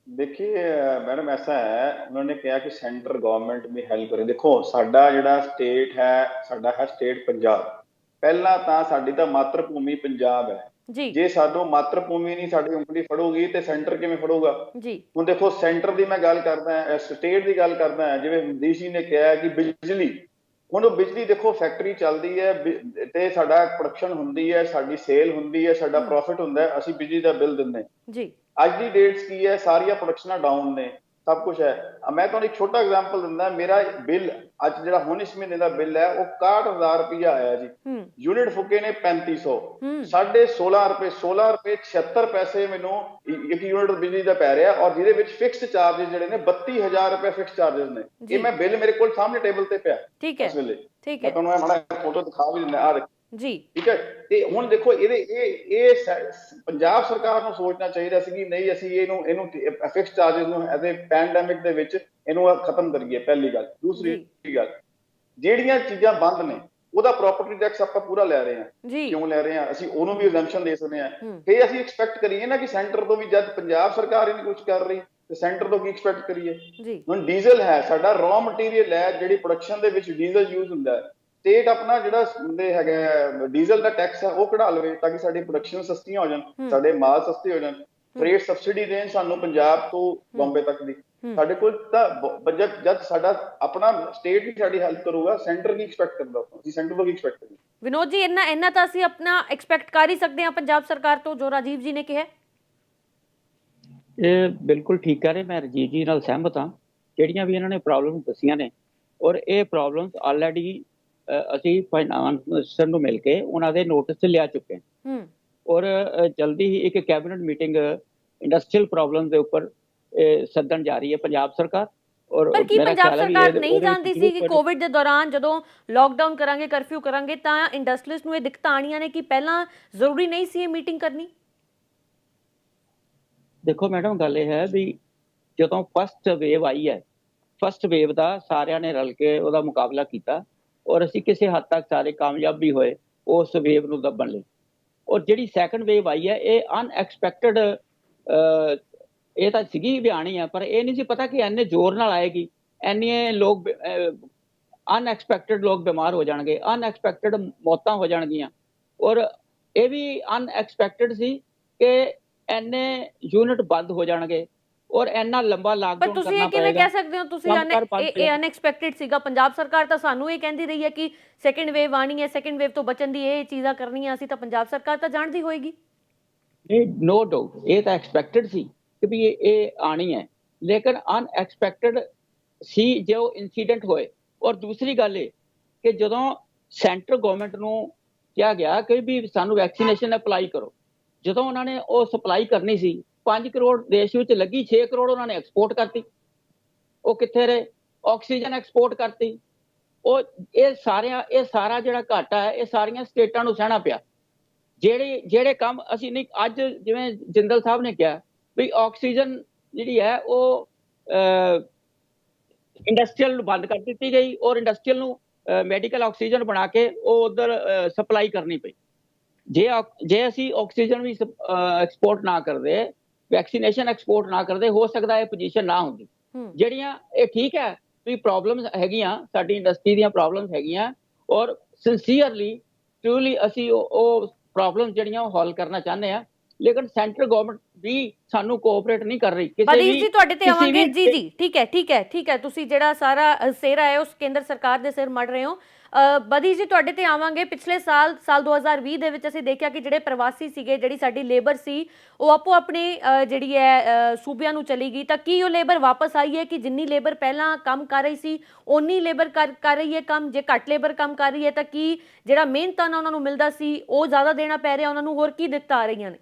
Speaker 4: देखिए मैडम, ऐसा है, उन्होंने कहा कि सेंट्रल गवर्नमेंट भी हेल्प करे। देखो, साडा जिहड़ा स्टेट है, साडा है स्टेट पंजाब। पहला तां साडी तां मातृ भूमि पंजाब है। जे साडो मातृ भूमि नहीं साडी ਉਂਗਲੀ फड़ोगी तो सेंटर किवें फड़ोगा जी। हुण देखो, सेंटर की मैं गल करदा, स्टेट की गल करदा, जिवें मनीष जी ने कहा कि बिजली, ਹੁਣ ਬਿਜਲੀ ਦੇਖੋ ਫੈਕਟਰੀ ਚੱਲਦੀ ਹੈ ਤੇ ਸਾਡਾ ਪ੍ਰੋਡਕਸ਼ਨ ਹੁੰਦੀ ਹੈ, ਸਾਡੀ ਸੇਲ ਹੁੰਦੀ ਹੈ, ਸਾਡਾ ਪ੍ਰੋਫਿਟ ਹੁੰਦਾ ਹੈ, ਅਸੀਂ ਬਿਜਲੀ ਦਾ ਬਿੱਲ ਦਿੰਦੇ ਜੀ। ਅੱਜ ਦੀ ਡੇਟਸ ਕੀ ਹੈ, ਸਾਰੀਆਂ ਪ੍ਰੋਡਕਸ਼ਨਾਂ ਡਾਊਨ ਨੇ, ਸਭ ਕੁਝ ਹੈ। ਮੈਂ ਤੁਹਾਨੂੰ ਇੱਕ ਛੋਟਾ ਐਗਜ਼ਾਮਪਲ ਦਿੰਦਾ। ਮੇਰਾ ਬਿੱਲ ਅੱਜ ਜਿਹੜਾ ਹੁਣ ਇਸ ਮਹੀਨੇ ਦਾ ਬਿੱਲ ਹੈ ਉਹ 61000 ਰੁਪਇਆ ਆਇਆ ਜੀ। ਯੂਨਿਟ ਫੁਕੇ ਨੇ 3500, 16.5 ਰੁਪਏ 76 ਪੈਸੇ ਮੈਨੂੰ ਇੱਕ ਯੂਨਿਟ ਬਿਜਲੀ ਦਾ ਪੈ ਰਿਹਾ, ਔਰ ਜਿਹਦੇ ਵਿੱਚ ਫਿਕਸਡ ਚਾਰजेस ਜਿਹੜੇ ਨੇ 32000 ਰੁਪਏ ਫਿਕਸਡ ਚਾਰजेस ਨੇ। ਇਹ ਮੈਂ ਬਿੱਲ ਮੇਰੇ ਕੋਲ ਸਾਹਮਣੇ ਟੇਬਲ ਤੇ ਪਿਆ ਇਸ ਵੇਲੇ। ਮੈਂ ਤੁਹਾਨੂੰ ਇਹ ਮਾੜਾ ਫੋਟੋ ਦਿਖਾ ਵੀ ਦਿੰਦਾ, ਆ ਦੇਖੋ ਜੀ। ਠੀਕ ਹੈ, ਤੇ ਹੁਣ ਦੇਖੋ ਇਹ ਪੰਜਾਬ ਸਰਕਾਰ ਨੂੰ ਸੋਚਣਾ ਚਾਹੀਦਾ ਸੀ ਕਿ ਨਹੀਂ, ਅਸੀਂ ਇਹਨੂੰ ਫਿਕਸ ਚਾਰजेस ਨੂੰ ਐਜ਼ ਅ ਪੈਂਡੈਮਿਕ ਦੇ ਵਿੱਚ ਇਹਨੂੰ ਖਤਮ ਕਰੀਏ, ਪਹਿਲੀ ਗੱਲ। ਦੂਸਰੀ ਗੱਲ, ਜਿਹੜੀਆਂ ਚੀਜ਼ਾਂ ਬੰਦ ਨੇ ਉਹਦਾ ਪ੍ਰਾਪਰਟੀ ਟੈਕਸ ਆਪਾਂ ਪੂਰਾ ਲੈ ਰਹੇ ਹਾਂ। ਕਿਉਂ ਲੈ ਰਹੇ ਹਾਂ? ਅਸੀਂ ਉਹਨੂੰ ਵੀ ਐਗਜ਼ੈਂਪਸ਼ਨ ਦੇ ਸਕਦੇ ਹਾਂ। ਤੇ ਅਸੀਂ ਐਕਸਪੈਕਟ ਕਰੀਏ ਨਾ ਕਿ ਸੈਂਟਰ ਤੋਂ ਵੀ, ਜਦ ਪੰਜਾਬ ਸਰਕਾਰ ਹੀ ਨਹੀਂ ਕੁਝ ਕਰ ਰਹੀ ਤੇ ਸੈਂਟਰ ਤੋਂ ਕੀ ਐਕਸਪੈਕਟ ਕਰੀਏ? ਹੁਣ ਡੀਜ਼ਲ ਹੈ, ਸਾਡਾ ਰॉ ਮਟੀਰੀਅਲ ਹੈ, ਜਿਹੜੀ ਪ੍ਰੋਡਕਸ਼ਨ ਦੇ ਵਿੱਚ ਡੀਜ਼ਲ ਯੂਜ਼ ਹੁੰਦਾ ਹੈ। ਸਟੇਟ ਆਪਣਾ ਜਿਹੜਾ ਹੈਗਾ ਡੀਜ਼ਲ ਦਾ ਟੈਕਸ ਹੈ ਉਹ ਕਢਾ ਲਵੇ ਤਾਂ ਕਿ ਸਾਡੀ ਪ੍ਰੋਡਕਸ਼ਨ ਸਸਤੀਆਂ ਹੋ ਜਾਣ, ਸਾਡੇ ਮਾਲ ਸਸਤੇ ਹੋ ਜਾਣ। ਫਰੇਟ ਸਬਸਿਡੀ ਦੇਣ ਸਾਨੂੰ ਪੰਜਾਬ ਤੋਂ ਬੰਬੇ ਤੱਕ ਦੀ। ਸਾਡੇ ਕੋਲ ਤਾਂ ਜਦ ਸਾਡਾ ਆਪਣਾ ਸਟੇਟ ਵੀ ਸਾਡੀ ਹੈਲਪ ਕਰੂਗਾ, ਸੈਂਟਰ ਕੀ ਐਕਸਪੈਕਟ ਕਰਦਾ? ਅਸੀਂ ਸੈਂਟਰ ਤੋਂ ਕੀ ਐਕਸਪੈਕਟ ਕਰੀਏ?
Speaker 1: ਵਿਨੋਦ ਜੀ, ਇੰਨਾ ਤਾਂ ਅਸੀਂ ਆਪਣਾ ਐਕਸਪੈਕਟ ਕਰ ਹੀ ਸਕਦੇ ਹਾਂ ਪੰਜਾਬ ਸਰਕਾਰ ਤੋਂ, ਜੋ ਰਾਜੀਵ ਜੀ ਨੇ ਕਿਹਾ।
Speaker 3: ਇਹ ਬਿਲਕੁਲ ਠੀਕ ਕਹਿ ਰਹੇ, ਮੈਂ ਰਾਜੀਵ ਜੀ ਨਾਲ ਸਹਿਮਤ ਹਾਂ। ਜਿਹੜੀਆਂ ਵੀ ਇਹਨਾਂ ਨੇ ਪ੍ਰੋਬਲਮ ਦੱਸੀਆਂ ਨੇ, ਔਰ ਇਹ ਪ੍ਰੋਬਲਮਸ ਆਲਰੇਡੀ ਅਸੀਂ ਫਾਈਨਾਂਸ ਮਿਨਿਸਟਰ ਨੂੰ ਮਿਲ ਕੇ ਉਹਨਾਂ ਦੇ ਨੋਟਿਸ ਲਿਆ ਚੁੱਕੇ ਹਾਂ। ਔਰ ਜਲਦੀ ਹੀ ਇੱਕ ਕੈਬਨਿਟ ਮੀਟਿੰਗ ਇੰਡਸਟਰੀਅਲ ਪ੍ਰੋਬਲਮ ਦੇ ਉੱਪਰ ਸੱਦਣ ਜਾ ਰਹੀ ਹੈ ਪੰਜਾਬ ਸਰਕਾਰ। ਔਰ
Speaker 1: ਪਰ ਕੀ
Speaker 3: ਮੇਰਾ
Speaker 1: ਪੰਜਾਬ
Speaker 3: ਖਿਆਲ ਹੈ ਵੀ
Speaker 1: ਸਰਕਾਰ
Speaker 3: ਉਹਦੇ
Speaker 1: ਨਹੀਂ
Speaker 3: ਵਿੱਚ
Speaker 1: ਜਾਣਦੀ
Speaker 3: ਜ਼ਰੂਰ
Speaker 1: ਸੀ ਕਿ ਕੋਵਿਡ ਦੇ ਦੌਰਾਨ ਜਦੋਂ ਲਾਕਡਾਊਨ ਕਰਾਂਗੇ, ਕਰਫਿਊ ਕਰਾਂਗੇ, ਤਾਂ ਇੰਡਸਟਰੀਜ਼ ਨੂੰ ਇਹ ਦਿੱਕਤਾਂ ਆਣੀਆਂ ਨੇ ਕਿ ਪਹਿਲਾਂ ਜ਼ਰੂਰੀ ਨਹੀਂ ਸੀ ਇਹ ਮੀਟਿੰਗ ਕਰਨੀ?
Speaker 3: ਦੇਖੋ ਮੈਡਮ, ਗੱਲ ਇਹ ਹੈ ਵੀ ਜਦੋਂ ਫਸਟ ਵੇਵ ਆਈ ਹੈ, ਫਸਟ ਵੇਵ ਦਾ ਸਾਰਿਆਂ ਨੇ ਰਲ ਕੇ ਉਹਦਾ ਮੁਕਾਬਲਾ ਕੀਤਾ ਔਰ ਅਸੀਂ ਕਿਸੇ ਹੱਦ ਤੱਕ ਸਾਰੇ ਕਾਮਯਾਬ ਵੀ ਹੋਏ ਉਸ ਵੇਵ ਨੂੰ ਦੱਬਣ ਲਈ। ਔਰ ਜਿਹੜੀ ਸੈਕੰਡ ਵੇਵ ਆਈ ਹੈ ਇਹ ਅਨਐਕਸਪੈਕਟਡ, ਇਹ ਤਾਂ ਸੀਗੀ ਵੀ ਆਣੀ ਹੈ, ਪਰ ਇਹ ਨਹੀਂ ਸੀ ਪਤਾ ਕਿ ਇੰਨੇ ਜ਼ੋਰ ਨਾਲ ਆਏਗੀ, ਇੰਨੇ ਲੋਕ ਅਨਐਕਸਪੈਕਟਡ ਲੋਕ ਬਿਮਾਰ ਹੋ ਜਾਣਗੇ, ਅਨਐਕਸਪੈਕਟਡ ਮੌਤਾਂ ਹੋ ਜਾਣਗੀਆਂ। ਔਰ ਇਹ ਵੀ ਅਨਐਕਸਪੈਕਟਡ ਸੀ ਕਿ ਇੰਨੇ ਯੂਨਿਟ ਬੰਦ ਹੋ ਜਾਣਗੇ ਔਰ ਇੰਨਾ ਲੰਬਾ
Speaker 1: ਪਰ
Speaker 3: ਲਾਕਡਾਊਨ
Speaker 1: ਤੁਸੀਂ
Speaker 3: ਕਰਨਾ
Speaker 1: ਇਹ ਕਿਵੇਂ
Speaker 3: ਪਏਗਾ।
Speaker 1: ਕਹਿ ਸਕਦੇ ਹੋ? ਤੁਸੀਂ ਇਹ ਅਨਐਕਸਪੈਕਟਡ ਸੀਗਾ। ਪੰਜਾਬ ਸਰਕਾਰ ਤਾਂ ਸਾਨੂੰ ਇਹ ਕਹਿੰਦੀ ਰਹੀ ਹੈ ਕਿ ਸੈਕੰਡ ਵੇਵ ਆਣੀ ਹੈ, ਸੈਕੰਡ ਵੇਵ ਤੋਂ ਬਚਣ ਦੀ ਇਹ ਚੀਜ਼ਾਂ ਕਰਨੀਆਂ ਅਸੀਂ, ਤਾਂ ਪੰਜਾਬ ਸਰਕਾਰ ਤਾਂ ਜਾਣਦੀ ਹੋਏਗੀ।
Speaker 3: ਨਹੀਂ, ਨੋ ਡਾਊਟ ਇਹ ਤਾਂ ਐਕਸਪੈਕਟਡ ਸੀ ਕਿ ਵੀ ਇਹ ਆਣੀ ਹੈ, ਲੇਕਿਨ ਅਨਐਕਸਪੈਕਟਡ ਸੀ ਜੋ ਇਨਸੀਡੈਂਟ ਹੋਏ। ਔਰ ਦੂਸਰੀ ਗੱਲ ਇਹ ਕਿ ਜਦੋਂ ਸੈਂਟਰ ਗਵਰਨਮੈਂਟ ਨੂੰ ਕਿਹਾ ਗਿਆ ਕਿ ਵੀ ਸਾਨੂੰ ਵੈਕਸੀਨੇਸ਼ਨ ਅਪਲਾਈ ਕਰੋ, ਜਦੋਂ ਉਹਨਾਂ ਨੇ ਉਹ ਸਪਲਾਈ ਕਰਨੀ ਸੀ 5 ਕਰੋੜ ਦੇਸ਼ ਵਿੱਚ ਲੱਗੀ, 6 ਕਰੋੜ ਉਹਨਾਂ ਨੇ ਐਕਸਪੋਰਟ ਕਰਤੀ। ਉਹ ਕਿੱਥੇ ਰਹੇ? ਆਕਸੀਜਨ ਐਕਸਪੋਰਟ ਕਰਤੀ। ਇਹ ਸਾਰਾ ਜਿਹੜਾ ਘਾਟਾ ਹੈ ਇਹ ਸਾਰੀਆਂ ਸਟੇਟਾਂ ਨੂੰ ਸਹਿਣਾ ਪਿਆ। ਜਿਹੜੇ ਕੰਮ ਅਸੀਂ ਨਹੀਂ, ਅੱਜ ਜਿਵੇਂ ਜਿੰਦਲ ਸਾਹਿਬ ਨੇ ਕਿਹਾ ਵੀ ਆਕਸੀਜਨ ਜਿਹੜੀ ਹੈ ਉਹ ਇੰਡਸਟਰੀਅਲ ਨੂੰ ਬੰਦ ਕਰ ਦਿੱਤੀ ਗਈ ਔਰ ਇੰਡਸਟਰੀਅਲ ਨੂੰ ਮੈਡੀਕਲ ਆਕਸੀਜਨ ਬਣਾ ਕੇ ਉਹ ਉਧਰ ਸਪਲਾਈ ਕਰਨੀ ਪਈ। ਜੇ ਅਸੀਂ ਆਕਸੀਜਨ ਵੀ ਐਕਸਪੋਰਟ ਨਾ ਕਰਦੇ, ਵੈਕਸੀਨੇਸ਼ਨ ਐਕਸਪੋਰਟ ਨਾ ਕਰਦੇ, ਹੋ ਸਕਦਾ ਇਹ ਪੋਜੀਸ਼ਨ ਨਾ ਹੁੰਦੀ। ਜਿਹੜੀਆਂ ਇਹ ਠੀਕ ਹੈ ਵੀ ਪ੍ਰੋਬਲਮਸ ਹੈਗੀਆਂ, ਸਾਡੀ ਇੰਡਸਟਰੀ ਦੀਆਂ ਪ੍ਰੋਬਲਮਸ ਹੈਗੀਆਂ ਔਰ ਸਿੰਸੀਅਰਲੀ ਟਰੂਲੀ ਅਸੀਂ ਉਹ ਪ੍ਰੋਬਲਮ ਜਿਹੜੀਆਂ ਉਹ ਹੱਲ ਕਰਨਾ ਚਾਹੁੰਦੇ ਆ, ਲੇਕਿਨ ਸੈਂਟਰ ਗਵਰਨਮੈਂਟ ਵੀ ਸਾਨੂੰ ਕੋਆਪਰੇਟ ਨਹੀਂ ਕਰ ਰਹੀ।
Speaker 1: ਬਦੀਸ਼ ਜੀ ਤੁਹਾਡੇ ਤੇ ਆਵਾਂਗੇ। ਜੀ ਠੀਕ ਹੈ, ਤੁਸੀਂ ਜਿਹੜਾ ਸਾਰਾ ਸਿਰ ਹੈ ਉਸ ਕੇਂਦਰ ਸਰਕਾਰ ਦੇ ਸਿਰ ਮੜ ਰਹੇ ਹੋ। ਬਦੀਸ਼ ਜੀ ਤੁਹਾਡੇ ਤੇ ਆਵਾਂਗੇ। ਪਿਛਲੇ ਸਾਲ 2020 ਦੇ ਵਿੱਚ ਅਸੀਂ ਦੇਖਿਆ ਕਿ ਜਿਹੜੇ ਪ੍ਰਵਾਸੀ ਸੀਗੇ, ਜਿਹੜੀ ਸਾਡੀ ਲੇਬਰ ਸੀ, ਉਹ ਆਪੋ ਆਪਣੀ ਜਿਹੜੀ ਹੈ ਸੂਬਿਆਂ ਨੂੰ ਚਲੀ ਗਈ, ਤਾਂ ਕੀ ਉਹ ਲੇਬਰ ਵਾਪਸ ਆਈ ਹੈ? ਕਿ ਜਿੰਨੀ ਲੇਬਰ ਪਹਿਲਾਂ ਕੰਮ ਕਰ ਰਹੀ ਸੀ ਓਨੀ ਲੇਬਰ ਕਰ ਰਹੀ ਹੈ ਕੰਮ? ਜੇ ਘੱਟ ਲੇਬਰ ਕੰਮ ਕਰ ਰਹੀ ਹੈ ਤਾਂ ਕੀ ਜਿਹੜਾ ਮਿਹਨਤਾਨਾ ਉਹਨਾਂ ਨੂੰ ਮਿਲਦਾ ਸੀ ਉਹ ਜ਼ਿਆਦਾ ਦੇਣਾ ਪੈ ਰਿਹਾ ਉਹਨਾਂ ਨੂੰ? ਹੋਰ ਕੀ ਦਿੱਕਤਾਂ ਆ ਰਹੀਆਂ ਨੇ?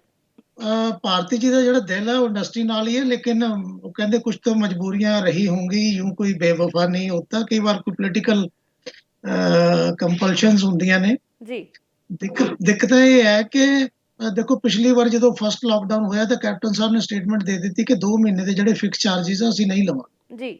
Speaker 2: ਭਾਰਤੀ जी का ਜਿਹੜਾ ਦਿਲ ਹੈ ਉਹ ਇੰਡਸਟਰੀ ਨਾਲ ਹੀ ਹੈ, लेकिन वो कहते कुछ तो मजबूरियां रही होंगी, यूं कोई बेवफा नहीं होता। कई बार कोई पॉलिटिकल कंपल्शनस ਹੁੰਦੀਆਂ ਨੇ
Speaker 1: ਜੀ।
Speaker 2: ਦਿੱਕਤ ਇਹ ਹੈ ਕਿ ਦੇਖੋ ਪਿਛਲੀ ਵਾਰ ਜਦੋਂ ਫਸਟ ਲਾਕਡਾਊਨ ਹੋਇਆ ਤਾਂ ਕੈਪਟਨ ਸਾਹਿਬ ਨੇ ਸਟੇਟਮੈਂਟ ਦੇ ਦਿੱਤੀ ਕਿ 2 ਮਹੀਨੇ ਦੇ ਜਿਹੜੇ ਫਿਕਸ ਚਾਰजेस ਆ ਅਸੀਂ ਨਹੀਂ ਲਵਾਂਗੇ
Speaker 1: ਜੀ।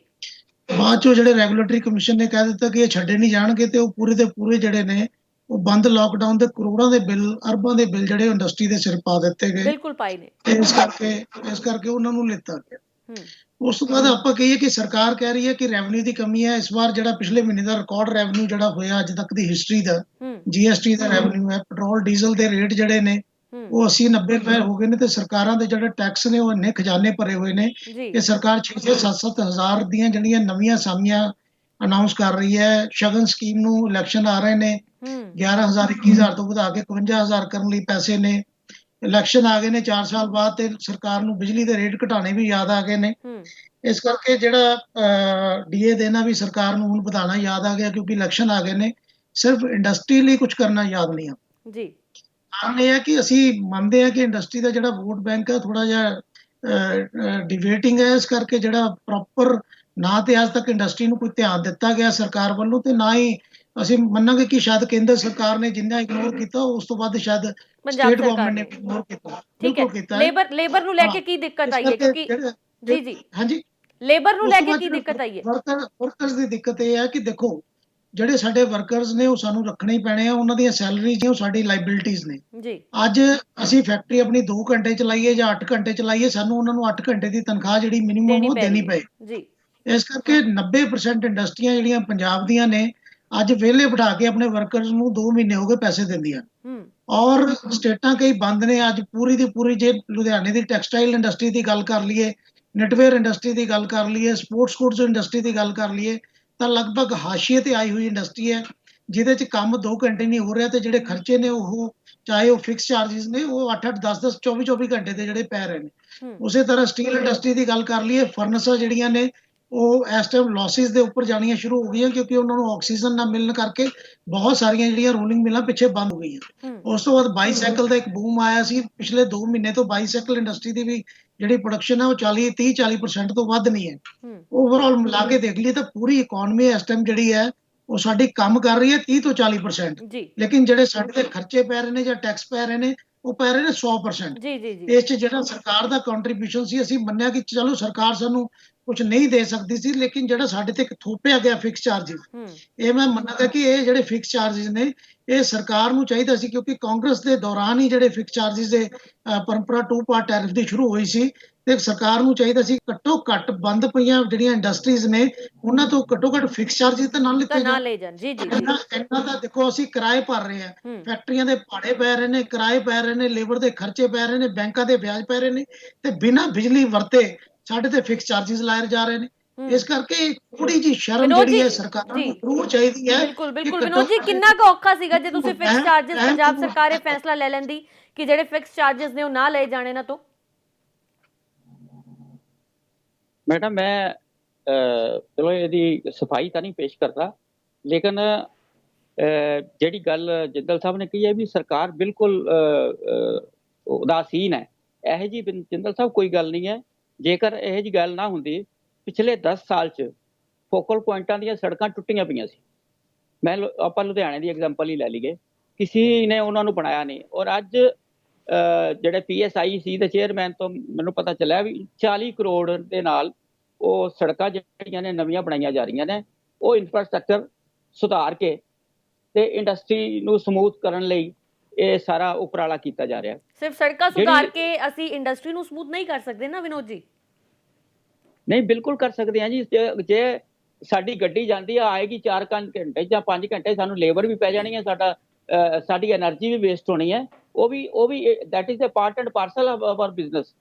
Speaker 2: ਬਾਅਦ ਚੋਂ ਜਿਹੜੇ ਰੈਗੂਲੇਟਰੀ ਕਮਿਸ਼ਨ ਨੇ ਕਹਿ ਦਿੱਤਾ ਕਿ ਇਹ ਛੱਡੇ ਨਹੀਂ ਜਾਣਗੇ ਤੇ ਉਹ ਪੂਰੇ ਦੇ ਪੂਰੇ ਜਿਹੜੇ ਨੇ ਉਹ ਬੰਦ ਲਾਕਡਾਊਨ ਦੇ ਕਰੋੜਾਂ ਦੇ ਬਿੱਲ, ਅਰਬਾਂ ਦੇ ਬਿੱਲ ਜਿਹੜੇ ਇੰਡਸਟਰੀ ਦੇ ਸਿਰ ਪਾ ਦਿੱਤੇ ਗਏ।
Speaker 1: ਬਿਲਕੁਲ ਪਾਈ ਨੇ।
Speaker 2: ਇਸ ਕਰਕੇ ਉਹਨਾਂ ਨੂੰ ਲਿੱਤਾ ਗਿਆ। ਉਸ ਤੋਂ ਬਾਅਦ ਆਪਾਂ ਕਹੀਏ ਕਿ ਸਰਕਾਰ ਕਹਿ ਰਹੀ ਹੈ ਕਿ ਰੈਵਨਿਊ ਦੀ ਕਮੀ ਹੈ। ਇਸ ਵਾਰ ਜਿਹੜਾ ਪਿਛਲੇ ਮਹੀਨੇ ਦਾ ਰਿਕਾਰਡ ਰੈਵਨਿਊ ਜਿਹੜਾ ਹੋਇਆ ਅੱਜ ਤੱਕ ਦੀ ਹਿਸਟਰੀ ਦਾ, ਜੀਐਸਟੀ ਦਾ ਰੈਵਨਿਊ ਹੈ। ਪੈਟਰੋਲ ਡੀਜ਼ਲ ਦੇ ਰੇਟ ਜਿਹੜੇ ਨੇ ਉਹ 80-90 ਰੁਪਏ ਹੋ ਗਏ ਨੇ ਤੇ ਸਰਕਾਰਾਂ ਦੇ ਜਿਹੜੇ ਟੈਕਸ ਨੇ ਉਹ ਇੰਨੇ ਖਜ਼ਾਨੇ ਭਰੇ ਹੋਏ ਨੇ ਕਿ ਸਰਕਾਰ 6-7 ਹਜ਼ਾਰ ਦੀਆਂ ਜਿਹੜੀਆਂ ਨਵੀਆਂ ਸਾਮੀਆਂ ਅਨਾਉਂਸ ਕਰ ਰਹੀ ਹੈ। ਸ਼ਗਨ ਸਕੀਮ ਨੂੰ ਇਲੈਕਸ਼ਨ ਆ ਰਹੇ ਨੇ, 11,000 21,000 ਤੋਂ ਵਧਾ ਕੇ 52,000 ਕਰਨ ਲਈ ਪੈਸੇ ਨੇ। ਇਲੈਕਸ਼ਨ ਆ ਗਏ ਨੇ 4 ਸਾਲ ਬਾਅਦ ਤੇ ਸਰਕਾਰ ਨੂੰ ਬਿਜਲੀ ਦੇ ਰੇਟ ਘਟਾਣੇ ਵੀ ਯਾਦ ਆ ਗਏ ਨੇ। ਇਸ ਕਰਕੇ ਜਿਹੜਾ ਡੀਏ ਦੇਣਾ ਵੀ ਸਰਕਾਰ ਨੂੰ ਹੁਣ ਵਧਾਉਣਾ ਯਾਦ ਆ ਗਿਆ ਕਿਉਂਕਿ ਇਲੈਕਸ਼ਨ ਆ ਗਏ ਨੇ। ਸਿਰਫ ਇੰਡਸਟਰੀ ਲਈ ਕੁਝ ਕਰਨਾ ਯਾਦ ਨਹੀਂ ਆ
Speaker 1: ਜੀ।
Speaker 2: ਕਾਰਨ ਇਹ ਹੈ ਕਿ ਅਸੀਂ ਮੰਨਦੇ ਹਾਂ ਕਿ ਇੰਡਸਟਰੀ ਦਾ ਜਿਹੜਾ ਵੋਟ ਬੈਂਕ ਹੈ ਥੋੜਾ ਜਿਹਾ ਡਿਬੇਟਿੰਗ ਹੈ। ਇਸ ਕਰਕੇ ਜਿਹੜਾ ਪ੍ਰੋਪਰ ਨਾ ਤੇ ਅੱਜ ਤੱਕ ਇੰਡਸਟਰੀ ਨੂੰ ਕੋਈ ਧਿਆਨ ਦਿੱਤਾ ਗਿਆ ਸਰਕਾਰ ਵੱਲੋਂ ਤੇ ਨਾ ਹੀ ਅਸੀਂ ਮੰਨਾਂਗੇ ਕਿ ਸ਼ਾਇਦ ਕੇਂਦਰ ਸਰਕਾਰ ਨੇ ਜਿੰਨਾ ਇਗਨੋਰ ਕੀਤਾ ਉਸ ਤੋਂ ਬਾਅਦ ਸ਼ਾਇਦ ਸਟੇਟ ਗਵਰਨਮੈਂਟ ਨੇ ਇਗਨੋਰ ਕੀਤਾ।
Speaker 1: ਬਿਲਕੁਲ ਕੀਤਾ। ਲੇਬਰ ਨੂੰ ਲੈ ਕੇ ਕੀ ਦਿੱਕਤ ਆਈ ਹੈ? ਕਿਉਂਕਿ ਜੀ ਹਾਂਜੀ, ਲੇਬਰ ਨੂੰ ਲੈ ਕੇ ਕੀ ਦਿੱਕਤ ਆਈ ਹੈ?
Speaker 2: ਵਰਕਰਸ ਦੀ ਦਿੱਕਤ ਇਹ ਹੈ ਕਿ ਦੇਖੋ ਜਿਹੜੇ ਸਾਡੇ ਵਰਕਰਸ ਨੇ ਉਹ ਸਾਨੂੰ ਰੱਖਣੇ ਹੀ ਪੈਣੇ ਆ। ਉਹਨਾਂ ਦੀਆਂ ਸੈਲਰੀਜ਼ ਉਹ ਸਾਡੀ ਲਾਇਬਿਲਿਟੀਜ਼ ਨੇ ਜੀ। ਅੱਜ ਅਸੀਂ ਫੈਕਟਰੀ ਆਪਣੀ 2 ਘੰਟੇ ਚਲਾਈਏ ਜਾਂ 8 ਘੰਟੇ ਚਲਾਈਏ, ਸਾਨੂੰ ਉਹਨਾਂ ਨੂੰ 8 ਘੰਟੇ ਦੀ ਤਨਖਾਹ ਜਿਹੜੀ ਮਿਨੀਮਮ ਉਹ ਦੇਣੀ ਪਏ ਜੀ। ਇਸ ਕਰਕੇ 90% ਇੰਡਸਟਰੀਆਂ ਜਿਹੜੀਆਂ ਪੰਜਾਬ ਦੀਆਂ ਨੇ ਅੱਜ ਵਿਹਲੇ ਬਿਠਾ ਕੇ ਆਪਣੇ ਵਰਕਰਸ ਨੂੰ 2 ਮਹੀਨੇ ਹੋ ਗਏ ਪੈਸੇ ਦਿੰਦੀਆਂ ਔਰ ਸਟੇਟਾਂ ਕਈ ਬੰਦ ਨੇ। ਅੱਜ ਪੂਰੀ ਦੀ ਪੂਰੀ ਜੇ ਲੁਧਿਆਣੇ ਦੀ ਟੈਕਸਟਾਈਲ ਇੰਡਸਟਰੀ ਦੀ ਗੱਲ ਕਰ ਲਈਏ, ਨੈਟਵੇਅਰ ਇੰਡਸਟਰੀ ਦੀ ਗੱਲ ਕਰ ਲਈਏ, ਸਪੋਰਟਸ ਗੁੱਡਸ ਇੰਡਸਟਰੀ ਦੀ ਗੱਲ ਕਰ ਲਈਏ ਤਾਂ ਲਗਭਗ ਹਾਸ਼ੀਏ ਤੇ ਆਈ ਹੋਈ ਇੰਡਸਟਰੀ ਹੈ ਜਿਹਦੇ 'ਚ ਕੰਮ 2 ਘੰਟੇ ਨਹੀਂ ਹੋ ਰਿਹਾ ਤੇ ਜਿਹੜੇ ਖਰਚੇ ਨੇ ਉਹ ਚਾਹੇ ਉਹ ਫਿਕਸ ਚਾਰजेस ਨੇ ਉਹ 8-8 10-10 24-24 ਘੰਟੇ ਦੇ ਜਿਹੜੇ ਪੈ ਰਹੇ ਨੇ। ਉਸੇ ਤਰ੍ਹਾਂ ਸਟੀਲ ਇੰਡਸਟਰੀ ਦੀ ਗੱਲ ਕਰ ਲਈਏ, ਫਰਨਸਾਂ ਜਿਹੜੀਆਂ ਨੇ ਉਹ ਇਸ ਟਾਈਮ ਲਾਸਿਸ ਦੇ ਉੱਪਰ ਜਾਣੀਆਂ ਸ਼ੁਰੂ ਹੋ ਗਈਆਂ ਕਿਉਂਕਿ ਉਹਨਾਂ ਨੂੰ ਆਕਸੀਜਨ ਨਾ ਮਿਲਣ ਕਰਕੇ ਬਹੁਤ ਸਾਰੀਆਂ ਜਿਹੜੀਆਂ ਰੋਲਿੰਗ ਮਿਲਾਂ ਪਿੱਛੇ ਬੰਦ ਹੋ ਗਈਆਂ। ਉਸ ਤੋਂ ਬਾਅਦ ਬਾਈਸਾਈਕਲ ਦਾ ਇੱਕ ਬੂਮ ਆਇਆ ਸੀ ਪਿਛਲੇ 2 ਮਹੀਨੇ ਤੋਂ। ਬਾਈਸਾਈਕਲ ਇੰਡਸਟਰੀ ਦੀ ਵੀ ਜਿਹੜੀ ਪ੍ਰੋਡਕਸ਼ਨ ਹੈ ਉਹ 40% ਤੋਂ ਵੱਧ ਨਹੀਂ ਹੈ। ਓਵਰਆਲ ਮਿਲਾ ਕੇ ਦੇਖ ਲਈ ਤਾਂ ਪੂਰੀ ਇਕਨੋਮੀ ਇਸ ਟਾਈਮ ਜਿਹੜੀ ਹੈ ਉਹ ਸਾਡੀ ਕੰਮ ਕਰ ਰਹੀ ਹੈ 30 ਤੋਂ 40%, ਲੇਕਿਨ ਜਿਹੜੇ ਸਾਡੇ ਤੇ ਖਰਚੇ ਪੈ ਰਹੇ ਨੇ ਜਾਂ ਟੈਕਸ ਪੈ ਰਹੇ ਨੇ ਉਹ ਪੈ ਰਹੇ ਨੇ 100%। ਇਸ 'ਚ ਜਿਹੜਾ ਸਰਕਾਰ ਦਾ ਕੰਟਰੀਬਿਊਸ਼ਨ ਸੀ, ਅਸੀਂ ਮੰਨਿਆ ਕਿ ਚਲੋ ਸਰਕਾਰ ਸਾਨੂੰ ਕੁਝ ਨਹੀਂ ਦੇ ਸਕਦੀ ਸੀ, ਲੇਕਿਨ ਜਿਹੜਾ ਸਾਡੇ ਤੇ ਥੋਪਿਆ ਗਿਆ ਫਿਕਸ ਚਾਰजेस, ਇਹ ਮੈਂ ਮੰਨਾਂਗਾ ਕਿ ਇਹ ਜਿਹੜੇ ਫਿਕਸ ਚਾਰजेस ਨੇ ਇਹ ਸਰਕਾਰ ਨੂੰ ਚਾਹੀਦਾ ਸੀ, ਕਿਉਂਕਿ ਕਾਂਗਰਸ ਦੇ ਦੌਰਾਨ ਹੀ ਜਿਹੜੇ ਫਿਕਸ ਚਾਰजेस ਦੇ ਪਰੰਪਰਾ 2 ਪਾਰਟ ਟੈਰਿਫ ਦੀ ਸ਼ੁਰੂ ਹੋਈ ਸੀ, ਤੇ ਸਰਕਾਰ ਨੂੰ ਚਾਹੀਦਾ ਸੀ ਘੱਟੋ ਘੱਟ ਬੰਦ ਪਈਆਂ ਜਿਹੜੀਆਂ ਇੰਡਸਟਰੀਜ਼ ਨੇ ਉਹਨਾਂ ਤੋਂ ਘੱਟੋ ਘੱਟ ਫਿਕਸ ਚਾਰजेस ਤਾਂ ਨਾ ਲਿੱਤੇ ਜਾਣ। ਇਹਨਾਂ ਦਾ ਦੇਖੋ ਅਸੀਂ ਕਿਰਾਏ ਭਰ ਰਹੇ ਆ, ਫੈਕਟਰੀਆਂ ਦੇ ਭਾੜੇ ਪੈ ਰਹੇ ਨੇ, ਕਿਰਾਏ ਪੈ ਰਹੇ ਨੇ, ਲੇਬਰ ਦੇ ਖਰਚੇ ਪੈ ਰਹੇ ਨੇ, ਬੈਂਕਾਂ ਦੇ ਵਿਆਜ ਪੈ ਰਹੇ ਨੇ, ਤੇ ਬਿਨਾਂ ਬਿਜਲੀ ਵਰਤੇ ਸਾਡੇ ਤੇ ਫਿਕਸ ਚਾਰजेस ਲਾਏ ਜਾ ਰਹੇ ਨੇ। ਇਸ ਕਰਕੇ ਥੋੜੀ ਜੀ ਸ਼ਰਮ ਜਿਹੜੀ ਹੈ ਸਰਕਾਰ ਨੂੰ ਜ਼ਰੂਰ ਚਾਹੀਦੀ ਹੈ।
Speaker 1: ਬਿਲਕੁਲ ਵਿਨੋਦ ਜੀ, ਕਿੰਨਾ ਕੁ ਔਖਾ ਸੀਗਾ ਜੇ ਤੁਸੀਂ ਫਿਕਸ ਚਾਰजेस ਪੰਜਾਬ ਸਰਕਾਰ ਇਹ ਫੈਸਲਾ ਲੈ ਲੈਂਦੀ ਕਿ ਜਿਹੜੇ ਫਿਕਸ ਚਾਰजेस ਨੇ ਉਹ ਨਾ ਲਏ ਜਾਣੇ ਨਾ ਤੋਂ?
Speaker 3: ਮੈਡਮ ਮੈਂ ਚਲੋ ਇਹਦੀ ਸਫਾਈ ਤਾਂ ਨਹੀਂ ਪੇਸ਼ ਕਰਦਾ, ਲੇਕਿਨ ਜਿਹੜੀ ਗੱਲ ਜਿੰਦਲ ਸਾਹਿਬ ਨੇ ਕਹੀ ਹੈ ਵੀ ਸਰਕਾਰ ਬਿਲਕੁਲ ਉਦਾਸੀਨ ਹੈ, ਇਹੋ ਜਿਹੀ ਜਿੰਦਲ ਸਾਹਿਬ ਕੋਈ ਗੱਲ ਨਹੀਂ ਹੈ। ਜੇਕਰ ਇਹੋ ਜਿਹੀ ਗੱਲ ਨਾ ਹੁੰਦੀ, ਪਿਛਲੇ 10 ਸਾਲ 'ਚ ਫੋਕਲ ਪੁਆਇੰਟਾਂ ਦੀਆਂ ਸੜਕਾਂ ਟੁੱਟੀਆਂ ਪਈਆਂ ਸੀ। ਆਪਾਂ ਲੁਧਿਆਣੇ ਦੀ ਐਗਜ਼ਾਮਪਲ ਹੀ ਲੈ ਲਈਏ, ਕਿਸੇ ਨੇ ਉਹਨਾਂ ਨੂੰ ਬਣਾਇਆ ਨਹੀਂ, ਔਰ ਅੱਜ ਜਿਹੜੇ PSI ਸੀ ਦੇ ਚੇਅਰਮੈਨ ਤੋਂ ਮੈਨੂੰ ਪਤਾ ਚੱਲਿਆ ਵੀ 40 ਕਰੋੜ ਦੇ ਨਾਲ ਉਹ ਸੜਕਾਂ ਜਿਹੜੀਆਂ ਨੇ ਨਵੀਆਂ ਬਣਾਈਆਂ ਜਾ ਰਹੀਆਂ ਨੇ, ਉਹ ਇਨਫਰਾਸਟ੍ਰਕਚਰ ਸੁਧਾਰ ਕੇ ਤੇ ਇੰਡਸਟਰੀ ਨੂੰ ਸਮੂਥ ਕਰਨ ਲਈ ਇਹ ਸਾਰਾ ਉਪਰਾਲਾ ਕੀਤਾ ਜਾ ਰਿਹਾ।
Speaker 1: ਸਿਰਫ ਸੜਕਾਂ ਸੁਧਾਰ ਕੇ ਅਸੀਂ ਇੰਡਸਟਰੀ ਨੂੰ ਸਮੂਥ ਨਹੀਂ ਕਰ ਸਕਦੇ ਨਾ ਵਿਨੋਦ ਜੀ?
Speaker 3: ਨਹੀਂ, ਬਿਲਕੁਲ ਕਰ ਸਕਦੇ ਹਾਂ ਜੀ। ਜੇ ਸਾਡੀ ਗੱਡੀ ਜਾਂਦੀ ਆ ਆਏਗੀ 4 ਘੰਟੇ ਜਾਂ 5 ਘੰਟੇ, ਸਾਨੂੰ ਲੇਬਰ ਵੀ ਪੈ ਜਾਣੀ ਹੈ, ਸਾਡੀ એનર્ਜੀ ਵੀ ਵੇਸਟ ਹੋਣੀ ਹੈ। ਉਹ ਵੀ that is a part and parcel of our business,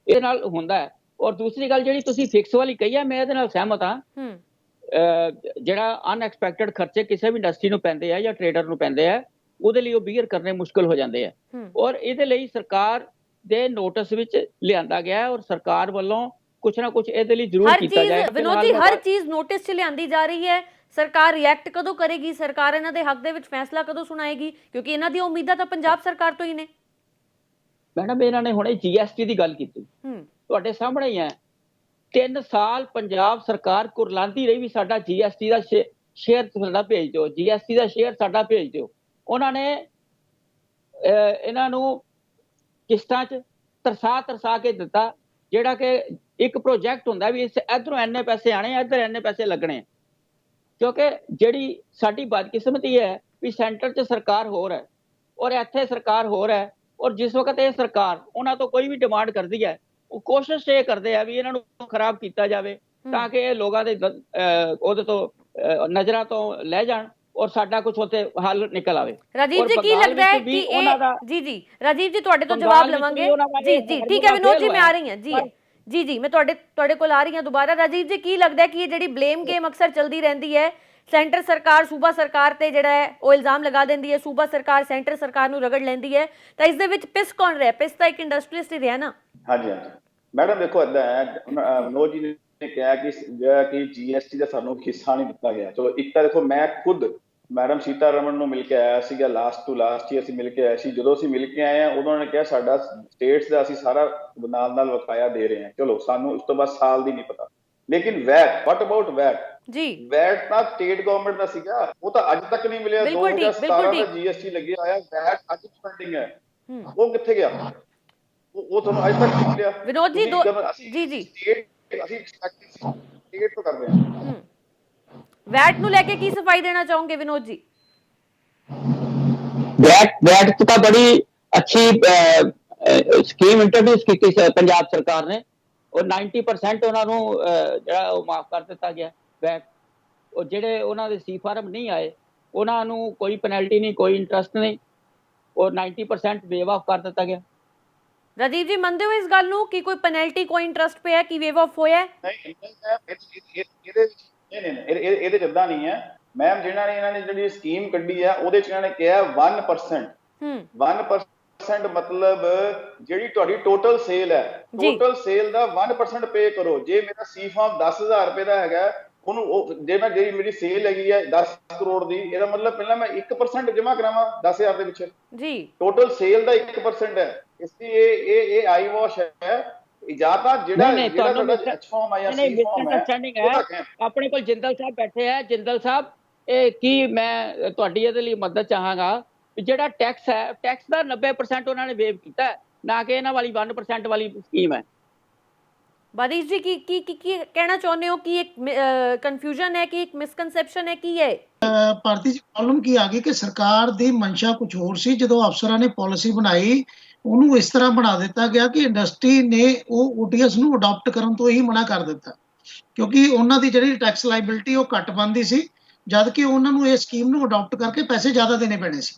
Speaker 3: ਇਹ ਨਾਲ ਹੁੰਦਾ ਹੈ। ਔਰ ਦੂਸਰੀ ਗੱਲ ਜਿਹੜੀ ਤੁਸੀਂ ਫਿਕਸ ਵਾਲੀ ਕਹੀ ਹੈ, ਮੈਂ ਇਹਦੇ ਨਾਲ ਸਹਿਮਤ ਹਾਂ। ਜਿਹੜਾ ਅਨਐਕਸਪੈਕਟਡ ਖਰਚੇ ਕਿਸੇ ਵੀ ਇੰਡਸਟਰੀ ਨੂੰ ਪੈਂਦੇ ਆ ਜਾਂ ਟ੍ਰੇਡਰ ਨੂੰ ਪੈਂਦੇ ਆ, ਉਹਦੇ ਲਈ ਉਹ ਬੀਅਰ ਕਰਨੇ ਮੁਸ਼ਕਲ ਹੋ ਜਾਂਦੇ ਆ, ਔਰ ਇਹਦੇ ਲਈ ਸਰਕਾਰ ਦੇ ਨੋਟਿਸ ਵਿੱਚ ਲਿਆਂਦਾ ਗਿਆ ਔਰ ਸਰਕਾਰ ਵੱਲੋਂ ਕੁਛ ਨਾ ਕੁਛ ਇਹਦੇ ਲਈ ਜ਼ਰੂਰ ਕੀਤਾ ਜਾਏ।
Speaker 1: ਵਿਨੋਦ ਜੀ, ਹਰ ਚੀਜ਼ ਨੋਟਿਸ 'ਚ ਲਿਆਂਦੀ ਜਾ ਰਹੀ ਹੈ, ਸਰਕਾਰ ਰਿਐਕਟ ਕਦੋਂ ਕਰੇਗੀ? ਸਰਕਾਰ ਇਹਨਾਂ ਦੇ ਹੱਕ ਦੇ ਵਿੱਚ ਫੈਸਲਾ ਕਦੋਂ ਸੁਣਾਏਗੀ? ਕਿਉਂਕਿ ਇਹਨਾਂ ਦੀਆਂ ਉਮੀਦਾਂ ਤਾਂ ਪੰਜਾਬ ਸਰਕਾਰ ਤੋਂ ਹੀ ਨੇ।
Speaker 3: ਮੈਡਮ, ਇਹਨਾਂ ਨੇ ਹੁਣੇ GST ਦੀ ਗੱਲ ਕੀਤੀ, ਤੁਹਾਡੇ ਸਾਹਮਣੇ ਹੀ ਹੈ। 3 ਸਾਲ ਪੰਜਾਬ ਸਰਕਾਰ ਕੁਰਲਾਂਦੀ ਰਹੀ ਵੀ ਸਾਡਾ GST ਦਾ ਸ਼ੇਅਰ ਸਾਡਾ ਭੇਜ ਦਿਓ, GST ਦਾ ਸ਼ੇਅਰ ਸਾਡਾ ਭੇਜ ਦਿਓ। ਉਹਨਾਂ ਨੇ ਇਹਨਾਂ ਨੂੰ ਕਿਸ਼ਤਾਂ 'ਚ ਤਰਸਾ ਕੇ ਦਿੱਤਾ, ਜਿਹੜਾ ਕਿ ਇੱਕ ਪ੍ਰੋਜੈਕਟ ਹੁੰਦਾ ਵੀ ਇਧਰੋਂ ਇੰਨੇ ਪੈਸੇ ਆਣੇ, ਇੱਧਰ ਇੰਨੇ ਪੈਸੇ ਲੱਗਣੇ। ਕਿਉਂਕਿ ਜਿਹੜੀ ਸਾਡੀ ਬਦਕਿਸਮਤੀ ਹੈ ਵੀ ਸੈਂਟਰ 'ਚ ਸਰਕਾਰ ਹੋਰ ਹੈ ਔਰ ਇੱਥੇ ਸਰਕਾਰ ਹੋਰ ਹੈ, ਔਰ ਜਿਸ ਵਕਤ ਇਹ ਸਰਕਾਰ ਉਹਨਾਂ ਤੋਂ ਕੋਈ ਵੀ ਡਿਮਾਂਡ ਕਰਦੀ ਹੈ, ਉਹ ਕੋਸ਼ਿਸ਼ ਇਹ ਕਰਦੇ ਆ ਵੀ ਇਹਨਾਂ ਨੂੰ ਖਰਾਬ ਕੀਤਾ ਜਾਵੇ ਤਾਂ ਕਿ ਇਹ ਲੋਕਾਂ ਦੇ ਉਹਦੇ ਤੋਂ ਨਜ਼ਰਾਂ ਤੋਂ ਲੈ ਜਾਣ ਔਰ ਸਾਡਾ ਕੁਝ ਉੱਥੇ ਹੱਲ ਨਿਕਲ ਆਵੇ।
Speaker 1: ਰਾਜੀਵ ਜੀ, ਕੀ ਲੱਗਦਾ ਹੈ ਕਿ ਇਹ ਜੀ ਰਾਜੀਵ ਜੀ ਤੁਹਾਡੇ ਤੋਂ ਜਵਾਬ ਲਵਾਂਗੇ। ਜੀ ਠੀਕ ਹੈ ਵਿਨੋਦ ਜੀ, ਮੈਂ ਆ ਰਹੀ ਹਾਂ। ਜੀ ਮੈਂ ਤੁਹਾਡੇ ਕੋਲ ਆ ਰਹੀ ਹਾਂ ਦੁਬਾਰਾ। ਰਾਜੀਵ ਜੀ, ਕੀ ਲੱਗਦਾ ਹੈ ਕਿ ਇਹ ਜਿਹੜੀ ਬਲੇਮ ਗੇਮ ਅਕਸਰ ਚੱਲਦੀ ਰਹਿੰਦੀ ਹੈ, ਸੈਂਟਰ ਸਰਕਾਰ ਸੂਬਾ ਸਰਕਾਰ ਤੇ ਜਿਹੜਾ ਹੈ ਉਹ ਇਲਜ਼ਾਮ ਲਗਾ ਦਿੰਦੀ ਹੈ, ਸੂਬਾ ਸਰਕਾਰ ਸੈਂਟਰ ਸਰਕਾਰ ਨੂੰ ਰਗੜ ਲੈਂਦੀ ਹੈ, ਤਾਂ ਇਸ ਦੇ ਵਿੱਚ ਪਿਸ ਕੌਣ ਰਿਹਾ? ਪਿਸ ਤਾਂ ਇੱਕ ਇੰਡਸਟਰੀਅਲਿਸਟ ਹੀ ਰਿਹਾ ਨਾ।
Speaker 4: ਹਾਂਜੀ ਮੈਡਮ, ਦੇਖੋ ਏਦਾਂ ਹੈ, ਵਿਨੋਦ ਜੀ ਨੇ ਕਿਹਾ ਕਿ GST ਦਾ ਸਾਨੂੰ ਹਿੱਸਾ ਨਹੀਂ ਦਿੱਤਾ ਗਿਆ। ਚਲੋ, ਇੱਕ ਤਾਂ ਦੇਖੋ, ਮੈਂ ਖੁਦ ਮੈਡਮ ਸੀਤਾਰਮਨ ਨੂੰ ਮਿਲ ਕੇ ਆਇਆ ਸੀਗਾ, ਲਾਸਟ ਹੀ ਅਸੀਂ ਮਿਲ ਕੇ ਆਏ ਸੀ। ਜਦੋਂ ਅਸੀਂ ਮਿਲ ਕੇ ਆਏ ਆ, ਉਦੋਂ ਨੇ ਕਿਹਾ ਸਾਡਾ ਸਟੇਟਸ ਦਾ ਅਸੀਂ ਸਾਰਾ ਨਾਲ ਵਕਾਇਆ ਦੇ ਰਹੇ ਹਾਂ। ਚਲੋ, ਸਾਨੂੰ ਉਸ ਤੋਂ ਬਾਅਦ ਸਾਲ ਦੀ ਨਹੀਂ ਪਤਾ, ਲੇਕਿਨ VAT, what about VAT? VAT ਤਾਂ ਸਟੇਟ ਗਵਰਨਮੈਂਟ ਦਾ ਸੀਗਾ, ਉਹ ਤਾਂ ਅੱਜ ਤੱਕ ਨਹੀਂ ਮਿਲਿਆ। 2017 ਦਾ GST ਲੱਗਿਆ ਹੋਇਆ, ਵੈਟ ਅੱਜ ਪੈਂਡਿੰਗ ਹੈ, ਉਹ ਕਿੱਥੇ ਗਿਆ? ਉਹ ਤੁਹਾਨੂੰ ਅੱਜ ਤੱਕ ਨਹੀਂ ਮਿਲਿਆ।
Speaker 1: ਵਿਨੋਦ ਜੀ
Speaker 4: ਅਸੀਂ ਸਟੇਟ ਤੋਂ ਕਰਦੇ ਹਾਂ।
Speaker 1: ਵੈਟ ਨੂੰ ਲੈ ਕੇ ਕੀ ਸਫਾਈ ਦੇਣਾ ਚਾਹੋਗੇ ਵਿਨੋਦ ਜੀ?
Speaker 3: ਵੈਟ ਤਾਂ ਬੜੀ ਅੱਛੀ ਸਕੀਮ ਇੰਟਰੋਡਿਊਸ ਕੀਤੀ ਪੰਜਾਬ ਸਰਕਾਰ ਨੇ, ਔਰ 90% ਉਹਨਾਂ ਨੂੰ ਜਿਹੜਾ ਉਹ ਮਾਫ ਕਰ ਦਿੱਤਾ ਗਿਆ ਵੈਟ। ਉਹ ਜਿਹੜੇ ਉਹਨਾਂ ਦੇ ਸੀ ਫਾਰਮ ਨਹੀਂ ਆਏ, ਉਹਨਾਂ ਨੂੰ ਕੋਈ ਪੈਨਲਟੀ ਨਹੀਂ, ਕੋਈ ਇੰਟਰਸਟ ਨਹੀਂ, ਔਰ 90% ਵੇਵ ਆਫ ਕਰ ਦਿੱਤਾ ਗਿਆ।
Speaker 1: ਰਾਜੀਵ ਜੀ, ਮੰਨਦੇ ਹੋ ਇਸ ਗੱਲ ਨੂੰ ਕਿ ਕੋਈ ਪੈਨਲਟੀ, ਕੋਈ ਇੰਟਰਸਟ ਪਿਆ, ਕਿ ਵੇਵ ਆਫ ਹੋਇਆ?
Speaker 4: ਨਹੀਂ, ਇਹਦੇ ਚ ਏਦਾਂ ਨਹੀਂ ਹੈ ਮੈਮ। ਇਹਨਾਂ ਨੇ ਜਿਹੜੀ ਸਕੀਮ ਕੱਢੀ ਹੈ, ਉਹਦੇ ਚ ਇਹਨਾਂ ਨੇ ਕਿਹਾ 1% ਮਤਲਬ ਜਿਹੜੀ ਤੁਹਾਡੀ ਟੋਟਲ ਸੇਲ ਹੈ, ਟੋਟਲ ਸੇਲ ਦਾ 1% ਪੇ ਕਰੋ। ਜੇ ਮੇਰਾ ਸੀ ਫਾਰਮ 10,000 ਰੁਪਏ ਦਾ ਹੈਗਾ, ਉਹਨੂੰ ਜੇ ਮੈਂ ਜਿਹੜੀ ਮੇਰੀ ਸੇਲ ਹੈਗੀ ਹੈ 10 ਕਰੋੜ ਦੀ, ਇਹਦਾ ਮਤਲਬ ਪਹਿਲਾਂ ਮੈਂ 1% ਜਮਾ ਕਰਾਵਾਂ 10,000 ਦੇ ਵਿੱਚ। ਟੋਟਲ ਸੇਲ ਦਾ 1% ਹੈ। ਇਹ ਆਈ ਵਾਸ਼ ਹੈ ਜਾਂ ਤਾਂ ਜਿਹੜਾ
Speaker 3: ਨਹੀਂ
Speaker 4: ਜਿਹੜਾ
Speaker 3: ਤੁਹਾਨੂੰ
Speaker 4: ਤੁਹਾਡਾ ਐਚ ਫਾਰਮ ਹੈ ਜਾਂ
Speaker 3: ਨਹੀਂ
Speaker 4: ਸੀ ਫਾਰਮ ਹੈ
Speaker 3: ਮਿਸਅੰਡਰਸਟੈਂਡਿੰਗ ਹੈ।
Speaker 4: ਉਹਦਾ ਕਹਿ
Speaker 3: ਆਪਣੇ ਕੋਲ ਜਿੰਦਲ ਸਾਹਿਬ ਬੈਠੇ ਹੈ। ਜਿੰਦਲ ਸਾਹਿਬ, ਇਹ ਕੀ ਮੈਂ ਤੁਹਾਡੀ ਇਹਦੇ ਲਈ ਮਦਦ ਚਾਹਾਂਗਾ ਵੀ ਜਿਹੜਾ ਟੈਕਸ ਹੈ, ਟੈਕਸ ਦਾ 90% ਉਹਨਾਂ ਨੇ ਵੇਵ ਕੀਤਾ ਹੈ, ਨਾ ਕਿ ਇਹਨਾਂ ਵਾਲੀ 1% ਵਾਲੀ ਸਕੀਮ ਹੈ।
Speaker 1: ਬਾਦੀਸ਼ ਜੀ ਕੀ ਕਹਿਣਾ ਚਾਹੁੰਦੇ ਹੋ ਕਿ ਇੱਕ ਕਨਫਿਊਜ਼ਨ ਹੈ ਕਿ ਇੱਕ ਮਿਸਕਨਸੈਪਸ਼ਨ ਹੈ, ਕੀ ਹੈ?
Speaker 2: ਭਾਰਤੀ ਜੀ ਪ੍ਰੋਬਲਮ ਕੀ ਆ ਗਈ ਕਿ ਸਰਕਾਰ ਦੀ ਮਨਸ਼ਾ ਕੁਝ ਹੋਰ ਸੀ। ਜਦੋਂ ਅਫਸਰਾਂ ਨੇ ਪਾਲਿਸੀ ਬਣਾਈ ਉਹਨੂੰ ਇਸ ਤਰ੍ਹਾਂ ਬਣਾ ਦਿੱਤਾ ਗਿਆ ਕਿ ਇੰਡਸਟਰੀ ਨੇ ਉਹ ਓਟੀਐਸ ਨੂੰ ਅਡਾਪਟ ਕਰਨ ਤੋਂ ਹੀ ਮਨਾ ਕਰ ਦਿੱਤਾ, ਕਿਉਂਕਿ ਉਹਨਾਂ ਦੀ ਜਿਹੜੀ ਟੈਕਸ ਲਾਇਬਿਲਿਟੀ ਉਹ ਘੱਟ ਬਣਦੀ ਸੀ, ਜਦ ਕਿ ਉਹਨਾਂ ਨੂੰ ਇਹ ਸਕੀਮ ਨੂੰ ਅਡਾਪਟ ਕਰਕੇ ਪੈਸੇ ਜ਼ਿਆਦਾ ਦੇਣੇ ਪੈਣੇ ਸੀ।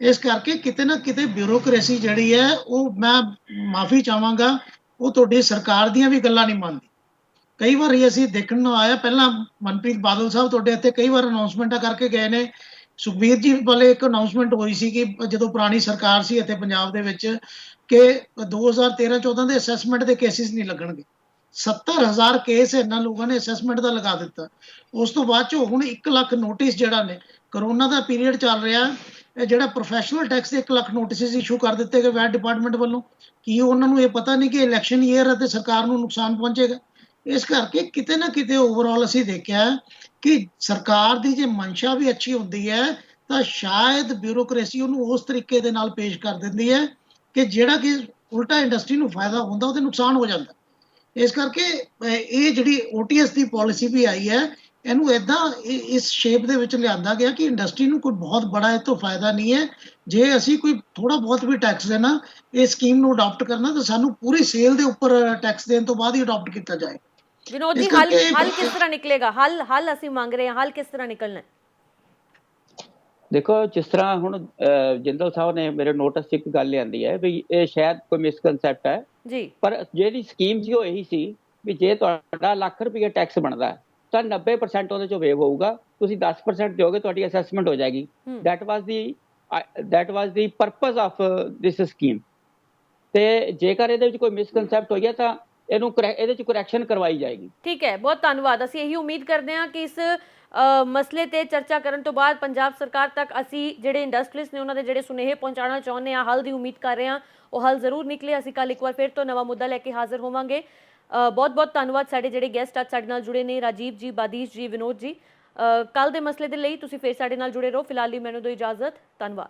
Speaker 2: ਇਸ ਕਰਕੇ ਕਿਤੇ ਨਾ ਕਿਤੇ ਬਿਊਰੋਕ੍ਰੇਸੀ ਜਿਹੜੀ ਹੈ ਉਹ, ਮੈਂ ਮਾਫੀ ਚਾਹਾਂਗਾ, ਉਹ ਤੁਹਾਡੀ ਸਰਕਾਰ ਦੀਆਂ ਵੀ ਗੱਲਾਂ ਨਹੀਂ ਮੰਨਦੀ। ਕਈ ਵਾਰੀ ਅਸੀਂ ਦੇਖਣ ਨੂੰ ਆਇਆ, ਪਹਿਲਾਂ ਮਨਪ੍ਰੀਤ ਬਾਦਲ ਸਾਹਿਬ ਤੁਹਾਡੇ ਇੱਥੇ ਕਈ ਵਾਰ ਅਨਾਉਂਸਮੈਂਟਾਂ ਕਰਕੇ ਗਏ ਨੇ। ਸੁਖਬੀਰ ਜੀ ਵਾਲੇ ਇੱਕ ਅਨਾਉਂਸਮੈਂਟ ਹੋਈ ਸੀ ਕਿ ਜਦੋਂ ਪੁਰਾਣੀ ਸਰਕਾਰ ਸੀ ਇੱਥੇ ਪੰਜਾਬ ਦੇ ਵਿੱਚ ਕਿ 2013-14 ਦੇ ਅਸੈਸਮੈਂਟ ਦੇ ਕੇਸਿਸ ਨਹੀਂ ਲੱਗਣਗੇ। 70,000 ਕੇਸ ਇਹਨਾਂ ਲੋਕਾਂ ਨੇ ਅਸੈਸਮੈਂਟ ਦਾ ਲਗਾ ਦਿੱਤਾ। ਉਸ ਤੋਂ ਬਾਅਦ ਚ ਹੁਣ 1 ਲੱਖ ਨੋਟਿਸ ਜਿਹੜਾ ਨੇ, ਕਰੋਨਾ ਦਾ ਪੀਰੀਅਡ ਚੱਲ ਰਿਹਾ, ਇਹ ਜਿਹੜਾ ਪ੍ਰੋਫੈਸ਼ਨਲ ਟੈਕਸ ਦੇ 1 ਲੱਖ ਨੋਟਿਸਿਸ ਇਸ਼ੂ ਕਰ ਦਿੱਤੇ ਗਏ ਵੈਟ ਡਿਪਾਰਟਮੈਂਟ ਵੱਲੋਂ। ਕੀ ਉਹਨਾਂ ਨੂੰ ਇਹ ਪਤਾ ਨਹੀਂ ਕਿ ਇਲੈਕਸ਼ਨ ਈਅਰ ਹੈ ਤੇ ਸਰਕਾਰ ਨੂੰ ਨੁਕਸਾਨ ਪਹੁੰਚੇਗਾ? ਇਸ ਕਰਕੇ ਕਿਤੇ ਨਾ ਕਿਤੇ ਓਵਰਆਲ ਅਸੀਂ ਦੇਖਿਆ ਕਿ ਸਰਕਾਰ ਦੀ ਜੇ ਮਨਸ਼ਾ ਵੀ ਅੱਛੀ ਹੁੰਦੀ ਹੈ ਤਾਂ ਸ਼ਾਇਦ ਬਿਊਰੋਕ੍ਰੇਸੀ ਉਹਨੂੰ ਉਸ ਤਰੀਕੇ ਦੇ ਨਾਲ ਪੇਸ਼ ਕਰ ਦਿੰਦੀ ਹੈ ਕਿ ਜਿਹੜਾ ਕਿ ਉਲਟਾ ਇੰਡਸਟਰੀ ਨੂੰ ਫਾਇਦਾ ਹੁੰਦਾ ਉਹਦੇ ਨੁਕਸਾਨ ਹੋ ਜਾਂਦਾ। ਇਸ ਕਰਕੇ ਇਹ ਜਿਹੜੀ ਓਟੀਐਸ ਦੀ ਪਾਲਿਸੀ ਵੀ ਆਈ ਹੈ, ਇਹਨੂੰ ਇਦਾਂ ਇਸ ਸ਼ੇਪ ਦੇ ਵਿੱਚ ਲਿਆਂਦਾ ਗਿਆ ਕਿ ਇੰਡਸਟਰੀ ਨੂੰ ਕੋਈ ਬਹੁਤ ਬੜਾ ਇਹ ਤੋਂ ਫਾਇਦਾ ਨਹੀਂ ਹੈ। ਜੇ ਅਸੀਂ ਕੋਈ ਥੋੜਾ ਬਹੁਤ ਵੀ ਟੈਕਸ ਦੇਣਾ, ਇਹ ਸਕੀਮ ਨੂੰ ਅਡਾਪਟ ਕਰਨਾ, ਤਾਂ ਸਾਨੂੰ ਪੂਰੀ ਸੇਲ ਦੇ ਉੱਪਰ ਟੈਕਸ ਦੇਣ ਤੋਂ ਬਾਅਦ ਹੀ ਅਡਾਪਟ ਕੀਤਾ ਜਾਏ।
Speaker 1: ਵਿਨੋਦ ਜੀ, ਹੱਲ ਕਿਸ ਤਰ੍ਹਾਂ ਨਿਕਲੇਗਾ? ਹੱਲ ਅਸੀਂ ਮੰਗ ਰਹੇ ਹਾਂ, ਹੱਲ ਕਿਸ ਤਰ੍ਹਾਂ ਨਿਕਲਣਾ?
Speaker 3: ਦੇਖੋ, ਜਿਸ ਤਰ੍ਹਾਂ ਹੁਣ ਜਿੰਦਲ ਸਾਹਿਬ ਨੇ ਮੇਰੇ ਨੋਟਿਸ 'ਚ ਇੱਕ ਗੱਲ ਲਿਆਂਦੀ ਹੈ ਵੀ ਇਹ ਸ਼ਾਇਦ ਕੋਈ ਮਿਸਕਨਸੈਪਟ ਹੈ ਜੀ, ਪਰ ਜਿਹੜੀ ਸਕੀਮ ਸੀ ਉਹ ਇਹੀ ਸੀ ਵੀ ਜੇ ਤੁਹਾਡਾ ਲੱਖ ਰੁਪਏ ਟੈਕਸ ਬਣਦਾ ਹੈ ਤਾਂ 90% ਉਹਦੇ 'ਚੋਂ ਵੇਵ ਹੋਊਗਾ, ਤੁਸੀਂ 10% ਦਿਓਗੇ, ਤੁਹਾਡੀ ਅਸੈਸਮੈਂਟ ਹੋ ਜਾਏਗੀ। That was the purpose of this scheme. ਤੇ ਜੇਕਰ ਇਹਦੇ ਵਿੱਚ ਕੋਈ ਮਿਸਕਨਸੈਪਟ ਹੋਈ ਹੈ ਤਾਂ ਇਹਦੇ 'ਚ ਕਰੈਕਸ਼ਨ ਕਰਵਾਈ ਜਾਏਗੀ।
Speaker 1: ਠੀਕ ਹੈ, ਬਹੁਤ ਧੰਨਵਾਦ। ਅਸੀਂ ਇਹੀ ਉਮੀਦ ਕਰਦੇ ਹਾਂ ਕਿ ਇਸ ਮਸਲੇ ਤੇ ਚਰਚਾ ਕਰਨ ਤੋਂ ਬਾਅਦ ਪੰਜਾਬ ਸਰਕਾਰ ਤੱਕ ਅਸੀਂ ਜਿਹੜੇ ਇੰਡਸਟਰੀਜ਼ ਨੇ ਉਹਨਾਂ ਦੇ ਜਿਹੜੇ ਸੁਨੇਹੇ ਪਹੁੰਚਾਉਣਾ ਚਾਹੁੰਦੇ ਹਾਂ, ਹੱਲ ਦੀ ਉਮੀਦ ਕਰ ਰਹੇ ਹਾਂ, ਉਹ ਹੱਲ ਜ਼ਰੂਰ ਨਿਕਲੇ। ਅਸੀਂ ਕੱਲ ਇੱਕ ਵਾਰ ਫਿਰ ਤੋਂ ਨਵਾਂ ਮੁੱਦਾ ਲੈ ਕੇ ਹਾਜ਼ਰ ਹੋਵਾਂਗੇ। ਬਹੁਤ ਬਹੁਤ ਧੰਨਵਾਦ ਸਾਡੇ ਜਿਹੜੇ ਗੈਸਟ ਅੱਜ ਸਾਡੇ ਨਾਲ ਜੁੜੇ ਨੇ, ਰਾਜੀਵ ਜੀ, ਬਾਦੀਸ਼ ਜੀ, ਵਿਨੋਦ ਜੀ। ਕੱਲ ਦੇ ਮਸਲੇ ਦੇ ਲਈ ਤੁਸੀਂ ਫਿਰ ਸਾਡੇ ਨਾਲ ਜੁੜੇ ਰਹੋ। ਫਿਲਹਾਲ ਲਈ ਮੈਨੂੰ ਦਿਓ ਇਜਾਜ਼ਤ। ਧੰਨਵਾਦ।